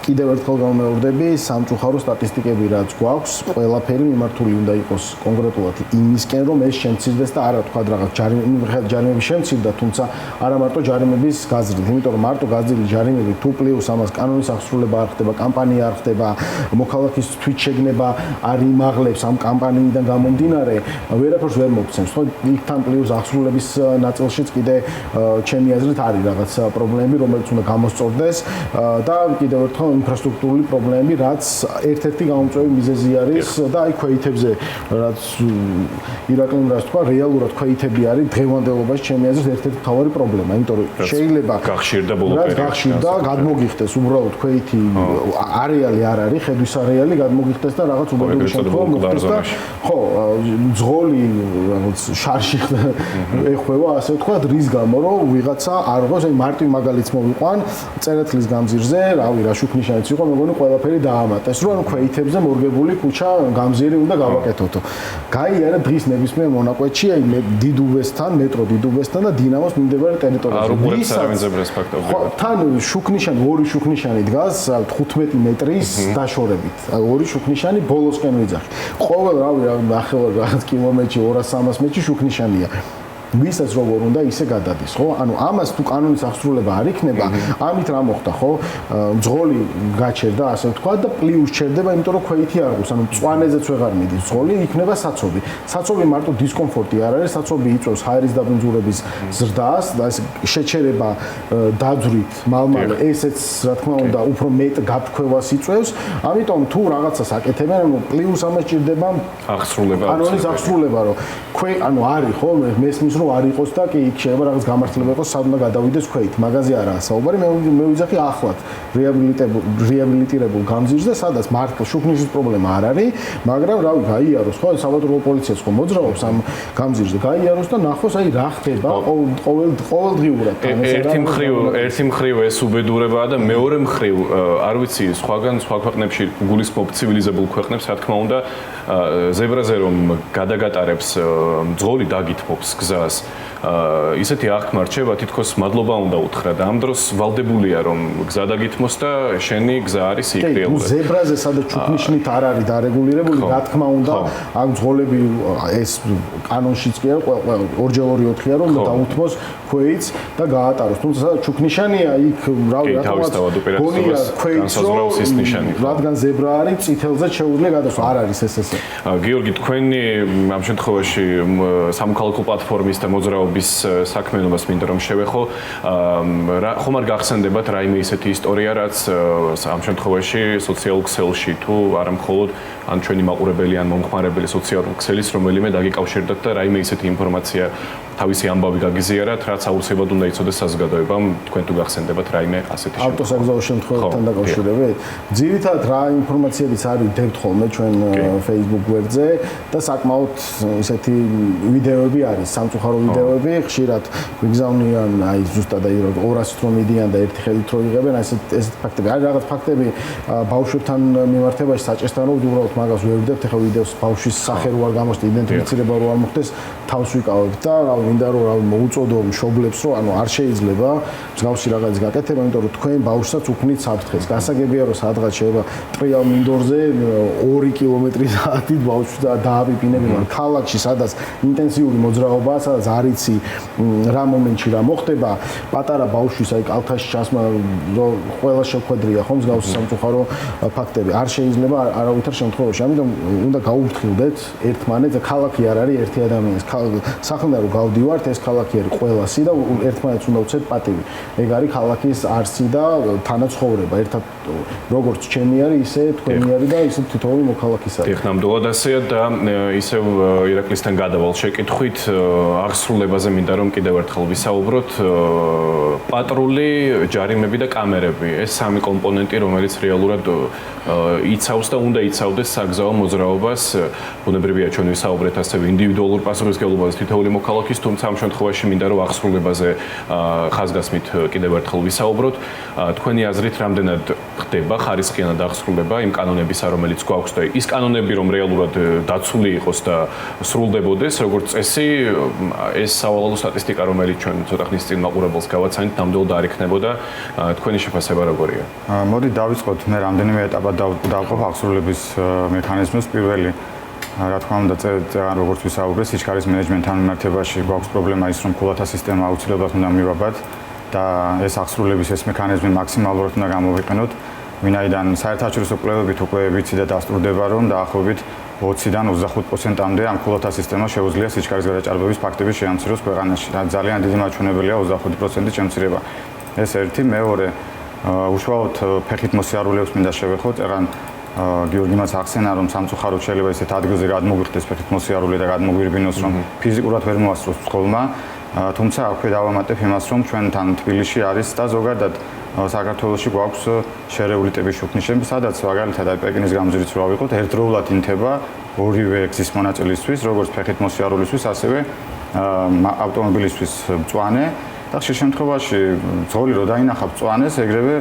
კიდევ ერთხელ გამომეორდები, სამწუხარო სტატისტიკები რაც გვაქვს, ყველაფერი მიმართული უნდა იყოს კონკრეტულად იმისკენ, რომ ეს შემცირდეს და არა თქვა რაღაც ჯარიმები შემცირდა, თუმცა არა მარტო ჯარიმების გაზრდით, იმიტომ რომ მარტო გაზრდილი ჯარიმები თუ პლუს ამას კანონის აღსრულება არ ხდება, კამპანია არ ხდება, მოქალაქის თვითშეგნება არ იმაღლებს ამ კამპანიიდან გამომდინარე, ვერაფერს ვერ მოგცემს, ხო? იქთან პლუს აღსრულების ნაწილშიც კიდე ჩემი აზრით არის რაღაც პრობლემები, რომელიც უნდა გამოსწორდეს და კიდევ ერთხელ ინფრასტრუქტურული პრობლემები, რაც ერთ-ერთი გამომწვევი მიზეზი არის და აი ქვეითებზე, რაც ირაკლიმ რას თქვა, რეალურად ქვეითები არის დღევანდელობაში ჩემი აზრით ერთ-ერთი მთავარი პრობლემა, იმიტომ რომ შეიძლება გახშირდა ბოლო პერიოდში. გახშირდა, გადმოგიხდეს უბრალოდ ქვეითი არეალი არ არის, ხედვის არეალი გადმოგიხდეს და რაღაც უბედური შემთხვევა მოხდეს და ხო, ძღოლი რაღაც შარში ეხება ასე ვთქვათ, რის გამო რომ ვიღაცა არ ყავს, აი მარტივ მაგალითს მოვიყვან, წერეთლის გამზირზე, რავი, რა შუქნიშანიც იყო, მეგონი ყველაფერი დაამატეს, რომ ქვეითებზე მორგებული ქუჩა გამზირი უნდა გავაკეთოთო. გაიარა დღის ნებისმიერ მონაკვეთში, აი დიდუბესთან, მეტრო დიდუბესთან და დინამოს მიმდებარე ტერიტორიაზე. არ უყურებს არავინზებრეს ფაქტობრივად. ხო, თან შუქნიშანი, ორი შუქნიშანი დგას 15 მეტრის დაშორებით. ორი შუქნიშანი ბოლოსკენ ვიძახი. ყოველ რავი, ნახევარ რაღაც კილომეტრში 200-300 მეტრში შუქნიშანია. ვისაც როგორ უნდა ისე გადადის, ხო? ანუ ამას თუ კანონის აღსრულება არ იქნება, ამით რა მოხდა, ხო? ძღოლი გაჩერდა, ასე ვთქვათ და პლუს ჩერდება, იმიტომ რომ ქვეითი არ ყავს, ანუ მწვანეზეც ვეღარ მიდის, ძღოლი იქნება საცობი. საცობი მარტო დისკომფორტი არ არის, საცობი იწვევს ჰაერის დაბინძურების ზრდას და ეს შეჩერება დაძვრით, მალმალე ესეც რა თქმა უნდა უფრო მეტ გაფრქვევას იწვევს, ამიტომ თუ რაღაცას აკეთებენ, ანუ პლუს ამას ჭირდება აღსრულება. კანონის აღსრულება, რომ ანუ არის ხო მესმის რომ არ იყოს და კი იქ შეიძლება რაღაც გამართლება იყოს სად უნდა გადავიდეს ქვით მაგაზე არაა საუბარი მე ვიძახი ახლად რეაბილიტირებულ გამზირს და სადაც მართლა შუქნიშის პრობლემა არ არის მაგრამ რავი გაიაროს ხო საბატონო პოლიციაც ხო მოძრაობს ამ გამზირზე გაიაროს და ნახოს აი რა ხდება ყოველდღიურად ერთი მხრივ ეს უბედურებაა და მეორე მხრივ არ ვიცი სხვაგან სხვა ქვეყნებში გულისხმობ ცივილიზებულ ქვეყნებს რა თქმა უნდა ზებრაზე რომ გადაგატარებს მძღოლი დაგითმობს გზას ისეთი აღქმა რჩება თითქოს მადლობა უნდა უთხრა და ამ დროს ვალდებულია რომ გზა დაგითმოს და შენი გზა არის იქ რეალურად ზებრაზე სადაც ჩუქნიშნით არ არის დარეგულირებული რა თქმა უნდა ამ მძღოლები ეს კანონშიც კი არის ორჯერ 2-4-ია რომ დაუთმოს ქვეიც და გაატაროს თუმცა სადაც ჩუქნიშანია იქ რავი რა თქმა უნდა განსაზღვრავს ის ნიშანი რადგან ზებრა არის წითელზე შეუძლია გადასვლა არ არის ესე გიორგი თქვენი ამ შემთხვევაში სამოქალაქო პლატფორმის და მოძრაობის საქმიანობას მინდა რომ შევეხო ხომ არ გახსენდებათ რაიმე ისეთი ისტორია რაც ამ შემთხვევაში სოციალურ ქსელში თუ არა მხოლოდ ან ჩვენი მაყურებელი ან მომხმარებელი სოციალურ ქსელის რომელიმე დაგიკავშირდათ და რაიმე ისეთი ინფორმაცია თავისი ამბავი გაგიზიარათ რაც აუცილებლად უნდა იცოდეს საზოგადოებამ თქვენ თუ გახსენდებათ რაიმე ასეთი ავტოსაგზაო შემთხვევებთან დაკავშირებით ძირითადად რა ინფორმაციებიც არის დებთ ხოლმე ჩვენ Facebook გვერდზე და საკმაოდ ისეთი ვიდეოები არის სამწუხარო ვიდეოები ხშირად გვიგზავნიან აი ზუსტად აი 200 რომ მიდიან და ერთი ხელით რო იღებენ ესეთ ფაქტები არის რაღაც ფაქტები ბავშვებთან მიმართებაში საჭესთან რომ უბრალოდ მაგას ვერვდებთ ახლა ვიდეოს ბავშვის სახე რო არ გამოსწრა იდენტიფიცირება რო არ მოხდეს თავს ვიკავებთ და რა მინდა რომ მოუწოდო მშობლებს რომ ანუ არ შეიძლება მსგავსი რაღაცის გაკეთება იმიტომ რომ თქვენ ბავშვსაც უქმნით საფრთხეს გასაგებია რომ სადღაც შეიძლება ტრიალ მინდორზე 2 კმ/სთ ბავშვს დააბიბინებენ ქალაქში სადაც ინტენსიური მოძრაობაა სადაც არ იცი რა მომენტში რა მოხდება პატარა ბავშვის აი კალთაში ჩასმა რომ ყველა შეხვედრია ხომ მსგავსი სამწუხარო ფაქტები არ შეიძლება არავითარ შემთხვევაში ამიტომ უნდა გაუფრთხილდეთ ერთმანეთს ქალაქი არ არის ერთი ადამიანის სახელმწიფო რომ გავდივართ ეს ქალაქი არის ყველასი და ერთმანეთს უნდა უცეთ პატივი ეგ არის ქალაქის არსი და თანაცხოვრება ერთად როგორც ჩემი არის ისე თქვენი არის და ისე თითოეული მოქალაქის არის ნამდვილად ასეა და ისევ ირაკლისთან გადავალ შეკითხვით აღსრულებაზე მინდა რომ კიდევ ერთხელ ვისაუბროთ პატრული ჯარიმები და კამერები ეს სამი კომპონენტი რომელიც რეალურად იცავს და უნდა იცავდეს საგზაო მოძრაობას ბუნებრივია ჩვენ ვისაუბრეთ ასევე ინდივიდუალურ პასუხისმგებლობაზე თითოეული მოქალაქის თუმცა ამ შემთხვევაში მინდა რომ აღსრულებაზე ხაზგასმით კიდევ ერთხელ ვისაუბროთ თქვენი აზრით რამდენად ხდება ხარისხიანად აღსრულება იმ კანონებისა რომელიც გვაქვს და ის კანონები რომ რეალურად დაცული იყოს და სრულდებოდეს როგორც წესი ეს სავალალო სტატისტიკა რომელიც ჩვენ ცოტა ხნის წინ მაყურებელს გავაცანით ნამდვილად არ იქნებოდა თქვენი შეფასება როგორია მოდი დავიწყოთ მე რამდენიმე ეტაპად დავყოფ აღსრულების მექანიზმს პირველი რა თქმა უნდა როგორც ვისაუბრე სიჩქარის მენეჯმენტთან მიმართებაში გვაქვს პრობლემა ის რომ ქულათა სისტემა აუცილებლად უნდა მივაბად და ეს აღსრულების ეს მექანიზმი მაქსიმალურად უნდა გამოვიყენოთ ვინაიდან საერთაშორისო კვლევებით უკვე ვიცი და დასტურდება რომ დაახლოებით 20-დან 25%-მდე ამ ქულათა სისტემას შეუძლია სიჩქარის გადაჭარბების ფაქტების შეამციროს ქვეყანაში და ძალიან დიდი მაჩვენებელია 25%-ის შემცირება ეს ერთი მეორე უშუალოდ ფეხით მოსიარულეებს მინდა შევეხოთ ეგან გიორგი მას ახსენა რომ სამწუხაროდ შეიძლება ისეთ ადგილზე გადმოგვიხდეს ფეხით მოსიარული და გადმოგვირბინოს რომ ფიზიკურად ვერ მოასწროს მძღოლმა თუმცა აქვე დავამატებ იმას რომ ჩვენთან თბილისში არის და ზოგადად საქართველოში გვაქვს შერეული ტიპის შუქნიშნები სადაც მაგალითად პეკინის გამზირიც რო ავიღოთ ერთდროულად ინთება ორივე გზის მონაწილისთვის როგორც ფეხით მოსიარულისთვის ასევე ავტომობილისთვის მწვანე და ხშირ შემთხვევაში მძღოლი რო დაინახა მწვანეს ეგრევე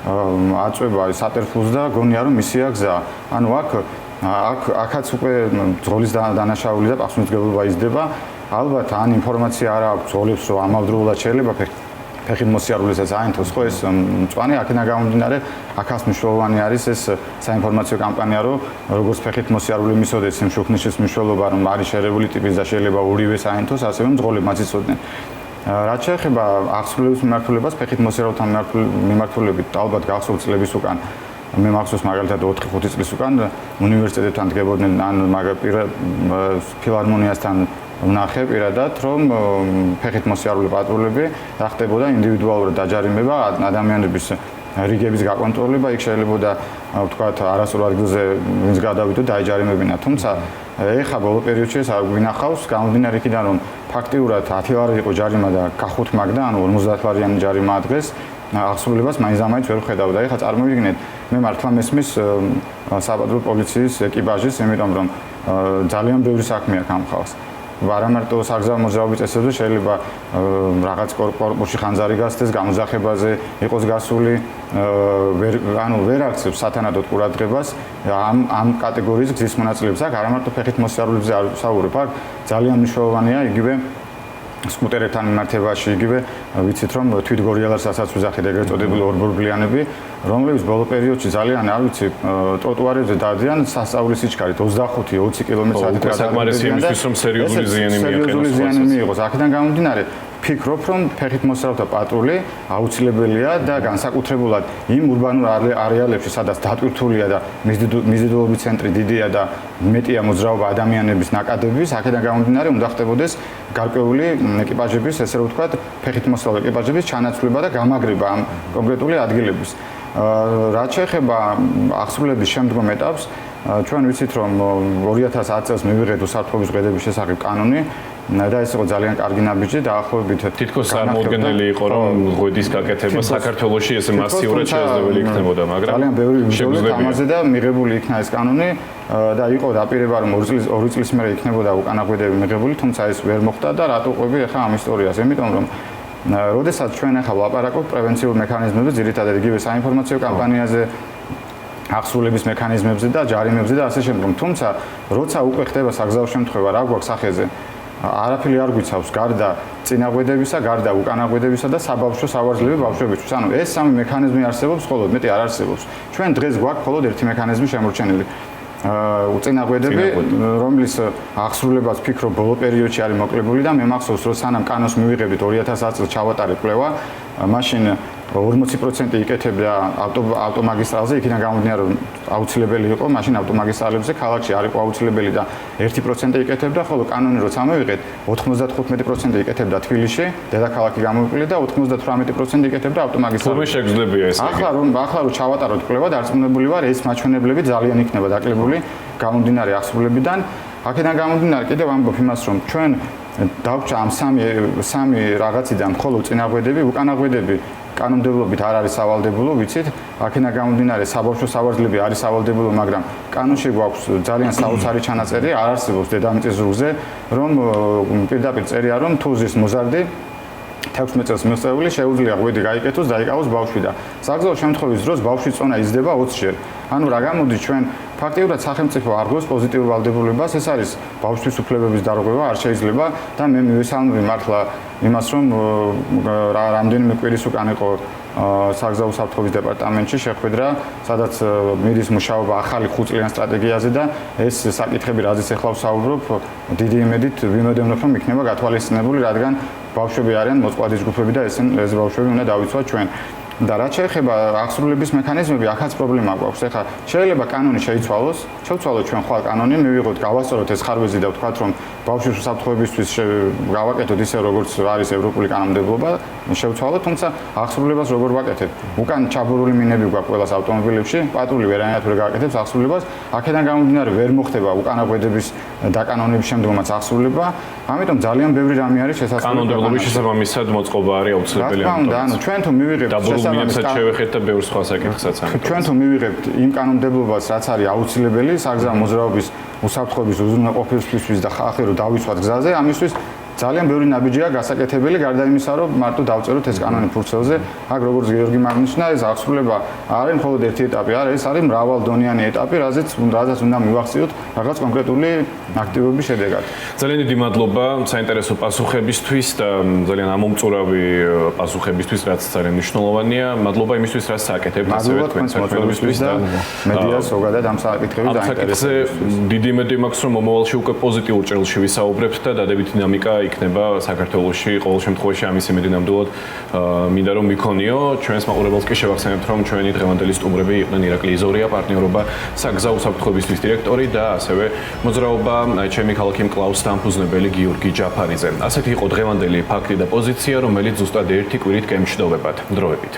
აწვება სატერფულს და გონია რომ ისია გზა. ანუ აქაც უკვე მძღოლის დანაშაული და პასუხისმგებლობა იზრდება. ალბათ ან ინფორმაცია არ აქვს მძღოლებს რომ ამავდროულად შეიძლება ფეხით მოსიარულესაც აინთოს ხო ეს მწვანე აქედან გამომდინარე აქაც მნიშვნელოვანი არის ეს საინფორმაციო კამპანია რომ როგორც ფეხით მოსიარული მისოდეს იმ შუქნიშნის მნიშვნელობა რომ არის შერეული ტიპის და შეიძლება ორივე აინთოს ასევე მძღოლებმაც იცოდნენ. რაც შეეხება აღსრულების მიმართულებას ფეხით მოსიარულთან მიმართულებით ალბათ გახსოვთ წლების უკან მე მახსოვს მაგალითად 4-5 წლის უკან უნივერსიტეტებთან დგებოდნენ ან ფილარმონიასთან ვნახე პირადად რომ ფეხით მოსიარული პატრულები რა ხდებოდა ინდივიდუალურად დაჯარიმება ადამიანების რიგების გაკონტროლება, იქ შეიძლება ვთქვათ, არასწორ ადგილზე ვინც გადავიდო დაიჯარიმებინა, თუმცა ეხა ბოლო პერიოდში ეს არ გვინახავს, გამომდინარე იქიდან რომ ფაქტიურად 10 ლარი იყო ჯარიმა და გახუთ მაგდა, ანუ 50 ლარიანი ჯარიმა ადგეს, აღსრულებას მაინც ვერ ვხედავდა. ეხა წარმოვიდგინეთ, მე მართლა მესმის საპატრულო პოლიციის ეკიპაჟის, იმიტომ რომ ძალიან ბევრი საქმე აქვს ამ ხალხს. არა მარტო საგზავნო მოძრაობის წესებზე შეიძლება რაღაც კორპუსში ხანძარი გასცეს, გამოძახებაზე იყოს გასული, ვერ აქცევს სათანადოდ ყურადღებას ამ კატეგორიის გზის მონაწილეებს. აქ არა მარტო ფეხით მოსიარულეებზე არ ვსაუბრობ, აქ ძალიან მნიშვნელოვანია იგივე სკუტერებთან მიმართებაში, იგივე ვიცით რომ თვითგორიალარსაც ვიზახეთ ეგრეთ წოდებული ორბორბლიანები, რომლებიც ბოლო პერიოდში ძალიან, არ ვიცი, ტროტუარებზე დადიან სასწაულის სიჩქარით 25-20 კმ/სთ გადაადგილდნენ და სერიოზული ზიანი მიიღოს. აქედან გამომდინარე, ფიქრობ, რომ ფეხით მოსიარულეთა პატრული აუცილებელია და განსაკუთრებულად იმ ურბანულ არეალებში, სადაც დატვირთულია და მიზიდულობის ცენტრი დიდია და მეტია მოძრაობა ადამიანების ნაკადების, აქედან გამომდინარე უნდა ხდებოდეს გარკვეული ეკიპაჟების, ესე რომ ვთქვათ, ფეხით მოსიარულე ეკიპაჟების ჩანაცვლება და გამაგრება ამ კონკრეტული ადგილების. რაც შეეხება აღსრულების შემდგომ ეტაპს, ჩვენ ვიცით, რომ 2010 წელს მივიღეთ უსაფრთხოების ზღედების შესახებ კანონი და ეს იყო ძალიან კარგი ნაბიჯი დაახლოებით თითქოს წარმოუდგენელი იყო რომ ღვედის გაკეთება საქართველოში ესე მასიურად შესაძლებელი იქნებოდა, მაგრამ ძალიან ბევრი ვიბრძოლეთ ამაზე და მიღებული იქნა ეს კანონი და იყო დაპირება რომ 2 წლის მერე იქნებოდა უკანაგვედები მიღებული, თუმცა ეს ვერ მოხდა და რატო ყვები ახლა ამ ისტორიას, იმიტომ რომ როდესაც ჩვენ ახლა ვლაპარაკობთ პრევენციულ მექანიზმებზე, ძირითადად იგივე საინფორმაციო კამპანიაზე, აღსრულების მექანიზმებზე და ჯარიმებზე და ასე შემდგომ. თუმცა როცა უკვე ხდება საგზაო შემთხვევა, რა გვაქვს სახეზე, არაფერი არ გვიცავს გარდა წინაღვედებისა, გარდა უკანაღვედებისა და საბავშვო სავარძლები ბავშვებისთვის. ანუ ეს სამი მექანიზმი არსებობს, ხოლო მეტი არ არსებობს. ჩვენ დღეს გვაქვს მხოლოდ ერთი მექანიზმი შემორჩენილი. უწინაღვედები, რომლის აღსრულებას ფიქრობ ბოლო პერიოდში არის მოკლებული და მე მახსოვს, რომ სანამ კანონს მივიღებით 2010 წელს ჩავატარეთ კვლევა, მაშინ 40% იკეთებდა ავტომაგისტრალზე, იქიდან გამომდინარე რომ აუცილებელი იყო, მაშინ ავტომაგისტრალებზე ქალაქში არ იყო აუცილებელი და 1% იკეთებდა, ხოლო კანონი როცა მივიღეთ, 95% იკეთებდა თბილისში, დედაქალაქი გამოიკვლიე და 98% იკეთებდა ავტომაგისტრალზე. თუმცა შეგძლებია ეს. ახლა რომ ჩავატაროთ კვლევა, დარწმუნებული ვარ, ეს მაჩვენებლები ძალიან იქნება დაკლებული გამომდინარე აღსრულებიდან. აქედან გამომდინარე კიდევ ამბობ იმას, რომ ჩვენ დავჭა ამ სამი რაღაციდან მხოლოდ წინაღვედები, უკანაღვედები კანონმდებლობით არ არის სავალდებულო, ვიცით, აქედან გამომდინარე საბავშვო სავარძლები არის სავალდებულო, მაგრამ კანონში გვაქვს ძალიან საოცარი ჩანაწერი, არ არსებობს დედამიწის ზურგზე, რომ პირდაპირ წერია, რომ თუ ზის მოზარდი 16 წელს მიღწეული შეუძლია ღვედი გაიკეთოს, დაიკავოს ბავშვი და საგზაო შემთხვევის დროს ბავშვის წონა იზრდება 20-ჯერ. ანუ რა გამოდის ჩვენ ფაქტიურად სახელმწიფო არ გვაქვს პოზიტიურ ვალდებულებას, ეს არის ბავშვის უფლებების დარღვევა, არ შეიძლება და მე მივესალმები მართლა იმას, რომ რამდენიმე კვირის უკან იყო საგზაო უსაფრთხოების დეპარტამენტში შეხვედრა, სადაც მიდის მუშაობა ახალი 5 წლიან სტრატეგიაზე და ეს საკითხები, რაზეც ახლა ვსაუბრობ, დიდი იმედით ვიმედოვნებ, რომ იქნება გათვალისწინებული, რადგან ბავშვები არიან მოწყვლადი ჯგუფები და ეს ბავშვები უნდა დავიცვათ ჩვენ. და რაც შეეხება აღსრულების მექანიზმები, ახაც პრობლემა გვაქვს. ეხლა შეიძლება კანონი შეიცვალოს, შევცვალოთ ჩვენ ხვალ კანონი, მივიღოთ, გავასწოროთ ეს ხარვეზი და ვთქვათ, რომ ბავშვის უსაფრთხოებისთვის გავაკეთოთ ისე, როგორც არის ევროპული კანონმდებლობა, შევცვალოთ, თუმცა აღსრულებას როგორ ვაკეთებ? უკან ჩაბურული მინები გვაქვს ყველას ავტომობილებში, პატრული ვერანაირად ვერ გააკეთებს აღსრულებას, აქედან გამომდინარე ვერ მოხდება უკანაგვედების დაკანონების შემდგომაც აღსრულება, ამიტომ ძალიან ბევრი რამე არის შესაძლებელი. კანონმდებლობის შესაბამისად მოწყობა არის აუცილებელი. რა თქმა უნდა, ანუ ჩვენ თუ მივიღებთ მინებსაც შევეხეთ და ბევრ სხვა საკითხსაც ამიტომ. ჩვენ თუ მივიღებთ იმ კანონმდებლობას, რაც არის აუცილებელი საგზაო მოძრაობის უსაფრთხოების უზრუნველყოფისთვის და ხალხი რომ დავიცვათ გზაზე, ამისთვის ძალიან ბევრი ნაბიჯია გასაკეთებელი, გარდა იმისა, რომ მარტო დავწეროთ ეს კანონი ფურცელზე. აქ როგორც გიორგი მაგნიშნა, ეს აღსრულება არის მხოლოდ ერთი ეტაპი, არა, ეს არის მრავალდონიანი ეტაპი, რაზეც უნდა მივახციოთ რაღაც კონკრეტული აქტივობის შედეგად. ძალიან დიდი მადლობა საინტერესო პასუხებისთვის და ძალიან ამომწურავი პასუხებისთვის, რაც ძალიან მნიშვნელოვანია. მადლობა იმისთვის, რაც სააკეთებთ ასევე თქვენს მოწვევისთვის და მედიას ზოგადად ამ საკითხების დაინტერესებისთვის. დიდი იმედი მაქვს, რომ მომავალში უკვე პოზიტიურ ჭრილში ვისაუბრებთ და დადებითი დინამიკა იქნება საქართველოში ყოველ შემთხვევაში ამის იმედი ნამდვილად მინდა რომ მიქონიო. ჩვენს მაყურებელს კი შევახსენებთ, რომ ჩვენი დღევანდელი სტუმრები იყვნენ ირაკლი იზორია, პარტნიორობა საგზაო უსაფრთხოებისთვის დირექტორი და ასევე მოძრაობა ჩემი ქალაქი მკლავს დამფუძნებელი გიორგი ჯაფარიძე. ასეთი იყო დღევანდელი ფაქტი და პოზიცია, რომელიც ზუსტად 1 კვირით გემშვიდობებად. დროებით.